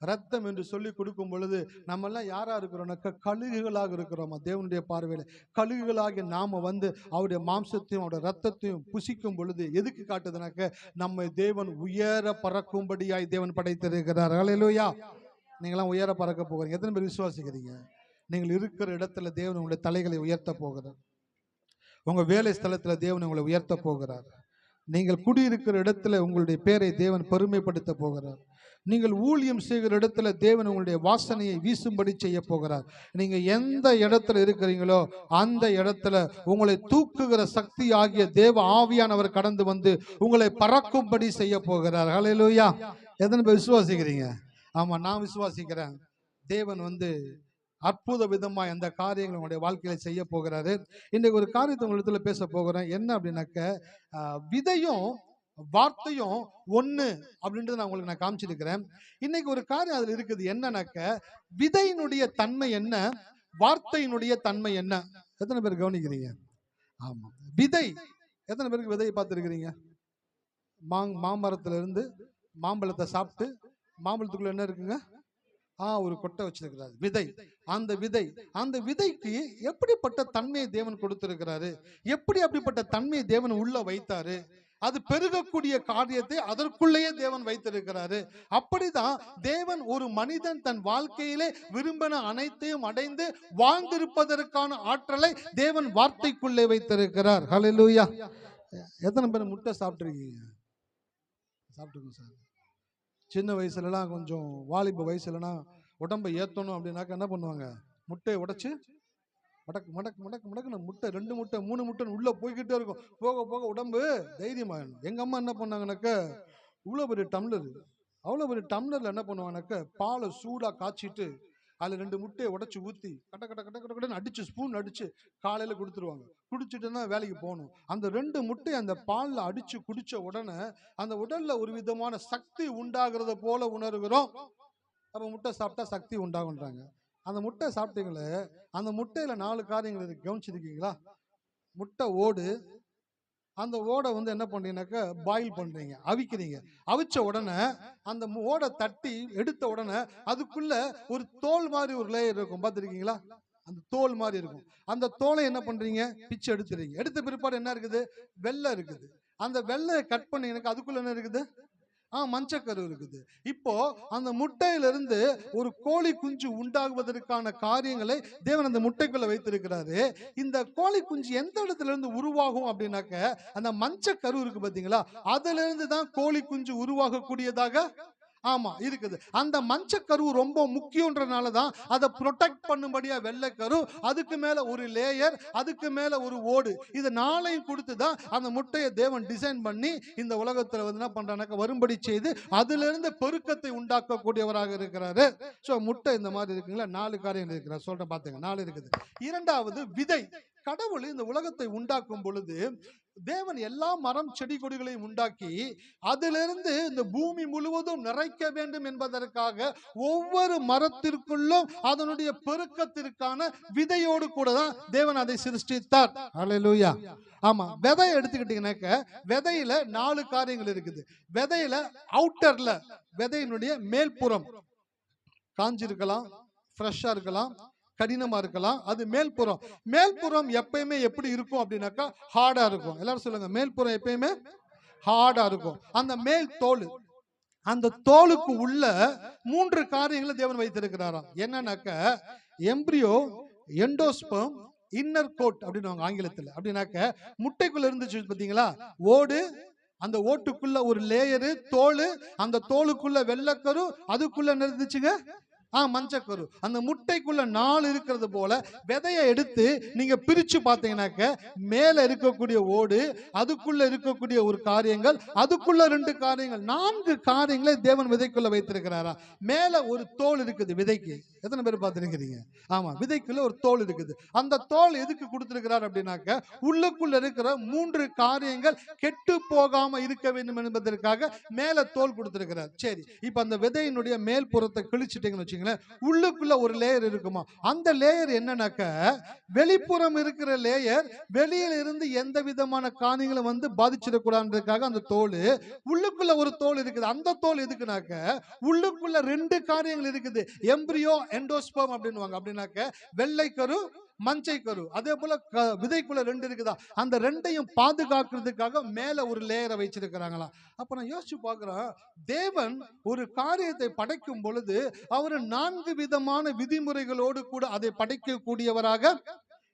ரத்தம் என்று சொல்லி கொடுக்கும் பொழுது நம்ம எல்லாம் யாரா இருக்கிறோம்னாக்க கழுகுகளாக இருக்கிறோமா? தேவனுடைய பார்வையில கழுகுகளாக நாம வந்து அவருடைய மாம்சத்தையும் அவருடைய ரத்தத்தையும் புசிக்கும் பொழுது எதுக்கு காட்டுதுனாக்க நம்ம தேவன் உயர பறக்கும்படியாய் தேவன் படைத்திருக்கிறார். ஹல்லேலூயா. நீங்களாம் உயர பறக்க போகிறீங்க. எத்தனை பேர் விசுவாசிக்கிறீங்க? நீங்கள் இருக்கிற இடத்துல தேவன் உங்களுடைய தலைகளை உயர்த்த போகிறார். உங்க வேலை ஸ்தலத்துல தேவன் உங்களை உயர்த்த போகிறார். நீங்கள் குடியிருக்கிற இடத்துல உங்களுடைய பேரை தேவன் பெருமைப்படுத்த போகிறார். நீங்கள் ஊழியம் செய்கிற இடத்துல தேவன் உங்களுடைய வாசனையை வீசும்படி செய்ய போகிறார். நீங்க எந்த இடத்துல இருக்கிறீங்களோ அந்த இடத்துல உங்களை தூக்குகிற சக்தி ஆகிய தேவ ஆவியானவர் கடந்து வந்து உங்களை பறக்கும்படி செய்ய போகிறார். ஹல்லேலூயா. எத்தனை பேர் விசுவாசிக்கிறீங்க? ஆமா, நான் விசுவாசிக்கிறேன். தேவன் வந்து அற்புத விதமா அந்த காரியங்கள் உங்களுடைய வாழ்க்கையில செய்ய போகிறாரு. இன்னைக்கு ஒரு காரியத்தை உங்களிடத்துல பேச போகிறேன். என்ன அப்படின்னாக்க, விதையும் வார்த்தையும் ஒண்ணு அப்படின்றது நான் உங்களுக்கு காமிச்சிருக்கிறேன். இன்னைக்கு ஒரு காரியம் அதுல இருக்குது. என்னன்னாக்க, விதையினுடைய தன்மை என்ன, வார்த்தையினுடைய தன்மை என்ன? எத்தனை பேர் கவனிக்கிறீங்க? ஆமா, விதை. எத்தனை பேருக்கு விதையை பார்த்துருக்கிறீங்க? மாமரத்துல இருந்து மாம்பழத்தை சாப்பிட்டு மாம்பழத்துக்குள்ள என்ன இருக்குங்க? ஒரு கொட்டை வச்சிருக்கிறாரு, விதை. அந்த விதைக்கு எப்படிப்பட்ட தன்மையை தேவன் கொடுத்திருக்கிறாரு, எப்படி அப்படிப்பட்ட தன்மையை தேவன் உள்ள வைத்தாரு, அது பெருகக்கூடிய காரியத்தை அதற்குள்ளேயே தேவன் வைத்திருக்கிறாரு. அப்படிதான் தேவன் ஒரு மனிதன் தன் வாழ்க்கையிலே விரும்பின அனைத்தையும் அடைந்து வாழ்ந்திருப்பதற்கான ஆற்றலை தேவன் வார்த்தைக்குள்ளே வைத்திருக்கிறார். ஹல்லேலூயா. எத்தனை பேர் முட்டை சாப்பிட்டுருக்கீங்க? சாப்பிட்டுருக்கோம் சார். சின்ன வயசுலலாம், கொஞ்சம் வாலிப வயசுலலாம் உடம்பை ஏற்றணும் அப்படின்னாக்க என்ன பண்ணுவாங்க? முட்டையை உடைச்சு மடக்கு மடக்கு மடக்கு மடக்குன்னு முட்டை, 2 முட்டை 3 முட்டை உள்ள போய்கிட்டே இருக்கும். போக போக உடம்பு தைரியமாகணும். எங்க அம்மா என்ன பண்ணாங்கனாக்க, இவ்வளோ பெரிய டம்ளர்ல என்ன பண்ணுவாங்கனாக்க, பாலை சூடா காய்ச்சிட்டு அதில் 2 முட்டையை உடைச்சு ஊற்றி கட்ட கட்ட கட்ட கட்ட கட்டன்னு அடிச்சு, ஸ்பூன் அடிச்சு காலையில் கொடுத்துருவாங்க. குடிச்சிட்டுன்னா வேலைக்கு போகணும். அந்த 2 முட்டை அந்த பாலில் அடிச்சு குடிச்ச உடனே அந்த உடல்ல ஒரு விதமான சக்தி உண்டாகிறத போல உணர்கிறோம். அப்போ முட்டை சாப்பிட்டா சக்தி உண்டாகுன்றாங்க. அந்த முட்டை சாப்பிட்டீங்களே, அந்த முட்டையில 4 காரியங்கள் இருக்கு, கவனிச்சிருக்கீங்களா? முட்டை ஓடு, அந்த ஓடை வந்து என்ன பண்றீங்கன்னாக்க பாயில் பண்றீங்க, அவிக்கிறீங்க. அவிச்ச உடனே அந்த ஓடை தட்டி எடுத்த உடனே அதுக்குள்ள ஒரு தோல் மாதிரி ஒரு லேயர் இருக்கும், பார்த்துருக்கீங்களா? அந்த தோல் மாதிரி இருக்கும். அந்த தோலை என்ன பண்றீங்க? பிச்சு எடுத்துறீங்க. எடுத்த பிற்பாடு என்ன இருக்குது? வெள்ளை இருக்குது. அந்த வெள்ளையை கட் பண்ணீங்கன்னா அதுக்குள்ள என்ன இருக்குது? மஞ்சக்கரு இருக்குது. இப்போ அந்த முட்டையிலிருந்து ஒரு கோழி குஞ்சு உண்டாகுவதற்கான காரியங்களை தேவன் அந்த முட்டைக்குள்ள வைத்திருக்கிறாரு. இந்த கோழி குஞ்சு எந்த இடத்துல இருந்து உருவாகும் அப்படின்னாக்க, அந்த மஞ்சக்கரு இருக்கு பாத்தீங்களா, அதுல இருந்து தான் கோழி குஞ்சு உருவாகக்கூடியதாக ஆமா இருக்குது. அந்த மஞ்சக்கரு ரொம்ப முக்கியம்ன்றனால தான் அதை ப்ரொடெக்ட் பண்ணும்படியா வெள்ளைக்கரு, அதுக்கு மேல ஒரு லேயர், அதுக்கு மேல ஒரு ஓடு, இது நாளையும் கொடுத்து தான் அந்த முட்டையை தேவன் டிசைன் பண்ணி இந்த உலகத்துல வந்து என்ன பண்றாங்க வரும்படி செய்து அதிலிருந்து பெருக்கத்தை உண்டாக்கக்கூடியவராக இருக்கிறாரு. சோ முட்டை இந்த மாதிரி இருக்குங்களா, 4 காரியங்கள் இருக்கிறார் சொல்றேன் பாத்துங்க. 4 இருக்குது. இரண்டாவது விதை. கடவுள் இந்த உலகத்தை உண்டாக்கும் பொழுது தேவன் எல்லா மரம் செடி கொடிகளையும் உண்டாக்கி அதிலிருந்து இந்த பூமி முழுவதும் நிறைக்க வேண்டும் என்பதற்காக ஒவ்வொரு மரத்திற்குள்ளும் அதனுடைய பெருக்கத்திற்கான விதையோடு கூட தான் தேவன் அதை சிருஷ்டித்தார். அல்லேலூயா. ஆமா, விதை எடுத்துக்கிட்டீங்கன்னாக்க விதையில 4 காரியங்கள் இருக்குது. விதையில அவுட்டர்ல, விதையினுடைய மேல்புறம் காஞ்சிருக்கலாம், ஃப்ரெஷ்ஷா இருக்கலாம், கடினமா இருக்கலாம், அது மேல்புறம். மேல்புறம் எப்பயுமே எப்படி இருக்கும் அப்படின்னாக்கா ஹார்டா இருக்கும். எல்லாரும் சொல்லுங்க, மேல்புறம் எப்பயுமே ஹார்டா இருக்கும். அந்த மேல் தோல், அந்த தோலுக்கு உள்ள 3 காரியங்களை தேவன் வைத்திருக்கிறாராம். என்னன்னாக்க எம்பிரியோ, எண்டோஸ்பெர்ம், இன்னர் கோட் அப்படின்னு ஆங்கிலத்தில். அப்படின்னாக்க முட்டைக்குள்ள இருந்துச்சு பாத்தீங்களா ஓடு, அந்த ஓட்டுக்குள்ள ஒரு லேயரு தோல், அந்த தோலுக்குள்ள வெள்ளைக்கரு, அதுக்குள்ள இருந்துச்சுங்க மஞ்சக்கரு. அந்த முட்டைக்குள்ள 4 இருக்கிறது போல விதையை எடுத்து நீங்க பிரிச்சு பார்த்தீங்கன்னாக்க மேல இருக்கக்கூடிய ஓடு, அதுக்குள்ள இருக்கக்கூடிய ஒரு காரியங்கள், அதுக்குள்ள 2 காரியங்கள், 4 காரியங்களை தேவன் விதைக்குள்ள வைத்திருக்கிறாரா. மேல ஒரு தோல் இருக்குது விதைக்கு. எத்தனை பேர் பார்த்திருக்கிறீங்க? ஆமா, விதைக்குள்ள ஒரு தோல் இருக்குது. அந்த தோல் எதுக்கு கொடுத்திருக்கிறார் அப்படின்னாக்க உள்ளுக்குள்ள இருக்கிற 3 காரியங்கள் கெட்டு போகாம இருக்க வேண்டும் என்பதற்காக மேல தோல் கொடுத்திருக்கிறார். சரி, இப்ப அந்த விதையினுடைய மேல் புறத்தை கிழிச்சிட்டீங்கன்னு வச்சுங்களேன், உள்ளுக்குள்ள ஒரு லேயர் இருக்குமா. அந்த லேயர் என்னன்னாக்க வெளிப்புறம் இருக்கிற லேயர் வெளியில இருந்து எந்த விதமான காரியங்களும் வந்து பாதிச்சிடக்கூடாதுன்றதுக்காக அந்த தோல். உள்ளுக்குள்ள ஒரு தோல் இருக்குது. அந்த தோல் எதுக்குனாக்க உள்ளுக்குள்ள 2 காரியங்கள் இருக்குது. எம்பிரியோ, எண்டோஸ்பெர்ம் அப்படின்னுவாங்க. அப்படின்னாக்க வெள்ளைக்கரு, மஞ்சை கரு. அதே போல விதைக்குள்ள 2 இருக்குதா, அந்த 2ஐயும் பாதுகாக்கிறதுக்காக மேல ஒரு லேயரை வச்சிருக்கிறாங்களா. அப்ப நான் யோசிச்சு பார்க்கிறேன், தேவன் ஒரு காரியத்தை படைக்கும் பொழுது அவர் 4 விதமான விதிமுறைகளோடு கூட அதை படைக்கக்கூடியவராக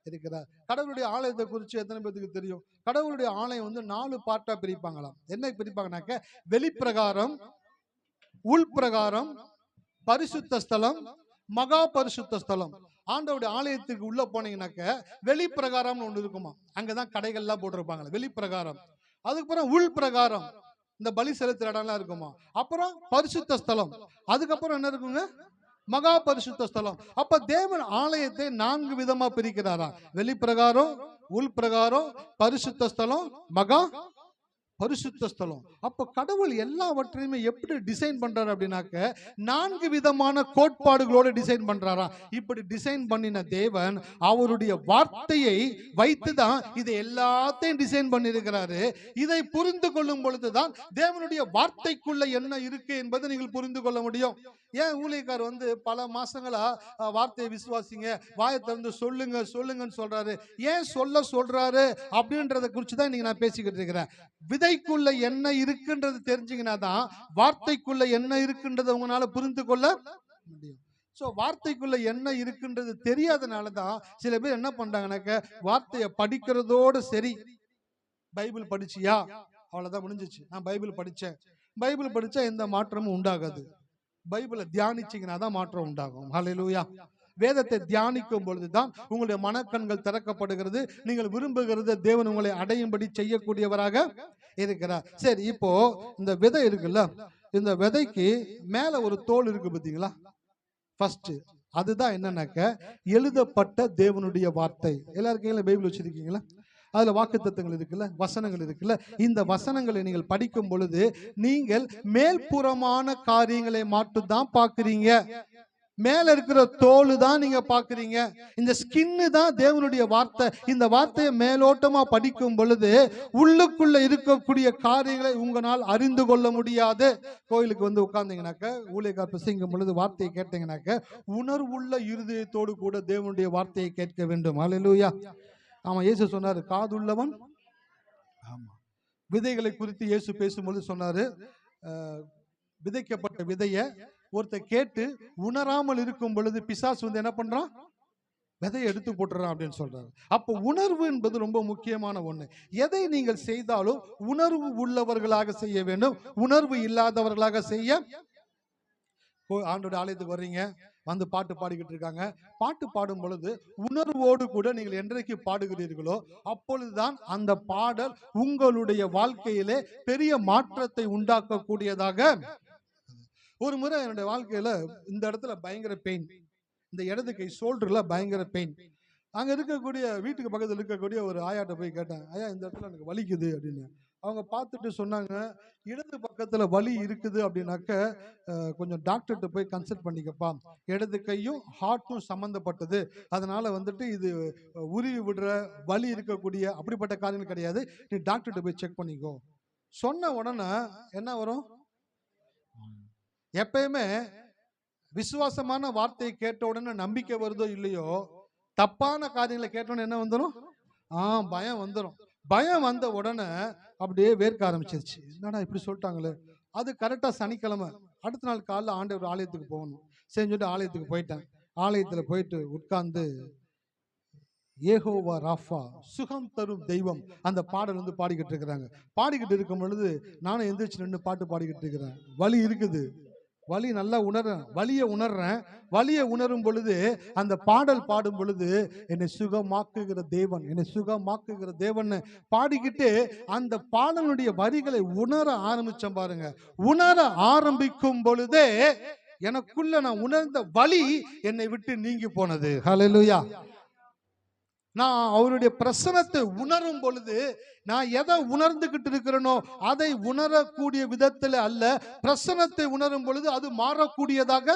இருக்கிறார். கடவுளுடைய ஆலயத்தை குறித்து எத்தனை பேருக்கு தெரியும்? கடவுளுடைய ஆலயம் வந்து 4 பார்ட்டா பிரிப்பாங்களாம். என்ன பிரிப்பாங்கனாக்க வெளிப்பிரகாரம், உள்பிரகாரம், பரிசுத்த ஸ்தலம், மகா பரிசுத்த ஸ்தலம். ஆண்டவருடைய ஆலயத்துக்கு உள்ள போனீங்கன்னாக்க வெளிப்பிரகாரம் ஒன்று இருக்குமா, அங்கதான் கடைகள்லாம் போட்டிருப்பாங்க வெளிப்பிரகாரம். அதுக்கப்புறம் உள் பிரகாரம், இந்த பலி செலுத்துற இடம்லாம் இருக்குமா. அப்புறம் பரிசுத்த ஸ்தலம், அதுக்கப்புறம் என்ன இருக்குங்க, மகா பரிசுத்த ஸ்தலம். அப்ப தேவன் ஆலயத்தை 4 விதமா பிரிக்கிறாரா. வெளிப்பிரகாரம், உள் பிரகாரம், பரிசுத்த ஸ்தலம், மகா பரிசுத்த ஸ்தலம். அப்ப கடவுள் எல்லாவற்றையுமே எப்படி டிசைன் பண்றாரு அப்படின்னாக்க 4 விதமான கோட்பாடுகளோட டிசைன் பண்றாரா. இப்படி டிசைன் பண்ணின தேவன் அவருடைய வார்த்தையை வைத்துதான் இதை எல்லாத்தையும் டிசைன் பண்ணியிருக்கிறாரு. இதை புரிந்து கொள்ளும் பொழுதுதான் தேவனுடைய வார்த்தைக்குள்ள என்ன இருக்கு என்பதை நீங்கள் புரிந்து கொள்ள முடியும். ஏன் ஊழியக்கார் வந்து பல மாசங்களா வார்த்தையை விசுவாசிங்க, வாயை திறந்து சொல்லுங்க சொல்லுங்கன்னு சொல்றாரு. ஏன் சொல்றாரு அப்படின்றத குறித்து தான் இன்னைக்கு நான் பேசிக்கிட்டு இருக்கிறேன். விதைக்குள்ள என்ன இருக்குன்றது தெரிஞ்சீங்கன்னா தான் வார்த்தைக்குள்ள என்ன இருக்குன்றதை உங்களால புரிந்து கொள்ள முடியும். சோ வார்த்தைக்குள்ள என்ன இருக்குன்றது தெரியாதனாலதான் சில பேர் என்ன பண்றாங்கன்னாக்க வார்த்தையை படிக்கிறதோடு சரி, பைபிள் படிச்சியா அவ்வளவுதான் முடிஞ்சிச்சு, நான் பைபிள் படிச்சேன். பைபிள் படிச்சா எந்த மாற்றமும் உண்டாகாது. பைபிளை தியானிச்சீங்கன்னா தான் மாற்றம் உண்டாகும். ஹல்லேலூயா. வேதத்தை தியானிக்கும் பொழுதுதான் உங்களுடைய மனக்கண்கள் திறக்கப்படுகிறது. நீங்கள் விரும்புகிறது தேவன் உங்களை அடையும்படி செய்யக்கூடியவராக இருக்கிறார். சரி, இப்போ இந்த விதை இருக்குல்ல, இந்த விதைக்கு மேல ஒரு தோல் இருக்கு பாத்தீங்களா, ஃபர்ஸ்ட் அதுதான் என்னன்னாக்க எழுதப்பட்ட தேவனுடைய வார்த்தை. எல்லாரும் கையில பைபிள் வச்சிருக்கீங்களா? அதுல வாக்குத்தத்தங்கள் இருக்குல்ல, வசனங்கள் இருக்குல்ல. இந்த வசனங்களை நீங்கள் படிக்கும் பொழுது நீங்கள் மேல்புறமான காரியங்களை மட்டும் தான் பாக்குறீங்க. மேல இருக்கிற தோல் தான் நீங்க பாக்குறீங்க. இந்த ஸ்கின்னு தான் தேவனுடைய வார்த்தை. இந்த வார்த்தையை மேலோட்டமா படிக்கும் பொழுது உள்ளுக்குள்ள இருக்கக்கூடிய காரியங்களை உங்களால் அறிந்து கொள்ள முடியாது. கோயிலுக்கு வந்து உட்கார்ந்தீங்கன்னாக்க, ஊழியக்கார் பிரசங்கும் பொழுது வார்த்தையை கேட்டீங்கன்னாக்க உணர்வுள்ள இருதயத்தோடு கூட தேவனுடைய வார்த்தையை கேட்க வேண்டும். ஹல்லேலூயா. ஆமா, இயேசு சொன்னாரு, காதுள்ளவன். ஆமா, விதைகளை குறித்து இயேசு பேசும்போது சொன்னாரு, விதைக்கப்பட்ட விதைய ஒருத்தர் கேட்டு உணராமல் இருக்கும் பொழுது பிசாசு வந்து என்ன பண்றான், விதையை எடுத்து போட்டுறான் அப்படின்னு சொல்றாரு. அப்போ உணர்வு என்பது ரொம்ப முக்கியமான ஒண்ணு. எதை நீங்கள் செய்தாலும் உணர்வு உள்ளவர்களாக செய்ய வேண்டும், உணர்வு இல்லாதவர்களாக செய்ய ஆண்டோட ஆலயத்துக்கு வர்றீங்க, வந்து பாட்டு பாடிக்கிட்டு இருக்காங்க. பாட்டு பாடும் பொழுது உணர்வோடு கூட நீங்கள் என்றைக்கு பாடுகிறீர்களோ அப்பொழுதுதான் அந்த பாடல் உங்களுடைய வாழ்க்கையிலே பெரிய மாற்றத்தை உண்டாக்கக்கூடியதாக. ஒரு முறை என்னுடைய வாழ்க்கையில இந்த இடத்துல பயங்கர பெயின், இந்த இடது கை ஷோல்டர்ல பயங்கர பெயின். அங்க இருக்கக்கூடிய வீட்டுக்கு பக்கத்தில் இருக்கக்கூடிய ஒரு ஆயாட்ட போய் கேட்டேன், ஐயா இந்த இடத்துல எனக்கு வலிக்குது அப்படின்னு. அவங்க பார்த்துட்டு சொன்னாங்க, இடது பக்கத்துல வலி இருக்குது அப்படின்னாக்க கொஞ்சம் டாக்டர்கிட்ட போய் கன்சல்ட் பண்ணிக்கப்பா, இடது கையும் ஹார்ட்டும் சம்பந்தப்பட்டது, அதனால வந்துட்டு இது உருவி விடுற வலி இருக்கக்கூடிய அப்படிப்பட்ட காரியங்கள் கிடையாது, நீ டாக்டர்கிட்ட போய் செக் பண்ணிக்கோ. சொன்ன உடனே என்ன வரும்? எப்பயுமே விசுவாசமான வார்த்தையை கேட்ட உடனே நம்பிக்கை வருதோ இல்லையோ, தப்பான காரியங்களை கேட்டோன்னு என்ன வந்துடும்? பயம் வந்துடும். பயம் வந்த உடனே அப்படியே வேர்க்க ஆரம்பிச்சிருச்சு. என்னடா இப்படி சொல்லிட்டாங்களே. அது கரெக்டா சனிக்கிழமை, அடுத்த நாள் காலைல ஆண்டவர் ஆலயத்துக்கு போகணும். செஞ்சுட்டு ஆலயத்துக்கு போயிட்டேன். ஆலயத்துல போயிட்டு உட்கார்ந்து யெகோவா ராஃபா, சுகம் தரும் தெய்வம், அந்த பாடல் வந்து பாடிக்கிட்டு இருக்கிறாங்க. பாடிக்கிட்டு இருக்கும் பொழுது நானும் எந்திரிச்சு நின்று பாட்டு பாடிக்கிட்டு இருக்கிறேன். வலி இருக்குது, வலி நல்லா உணர்றேன், வலியை உணர்றேன். வலியை உணரும் பொழுது அந்த பாடல் பாடும் பொழுது என்னை சுகமாக்குகிற தேவன், என்னை சுகமாக்குகிற தேவன் பாடிக்கிட்டு அந்த பாடலுடைய வரிகளை உணர ஆரம்பிச்சேன் பாருங்க. உணர ஆரம்பிக்கும் பொழுதே எனக்குள்ள நான் உணர்ந்த வலி என்னை விட்டு நீங்கி போனது. ஹல்லேலூயா. நான் அவருடைய பிரசனத்தை உணரும் பொழுது, நான் எதை உணர்ந்துகிட்டு இருக்கிறேனோ அதை உணரக்கூடிய விதத்துல அல்ல, பிரசனத்தை உணரும் பொழுது அது மாறக்கூடியதாக.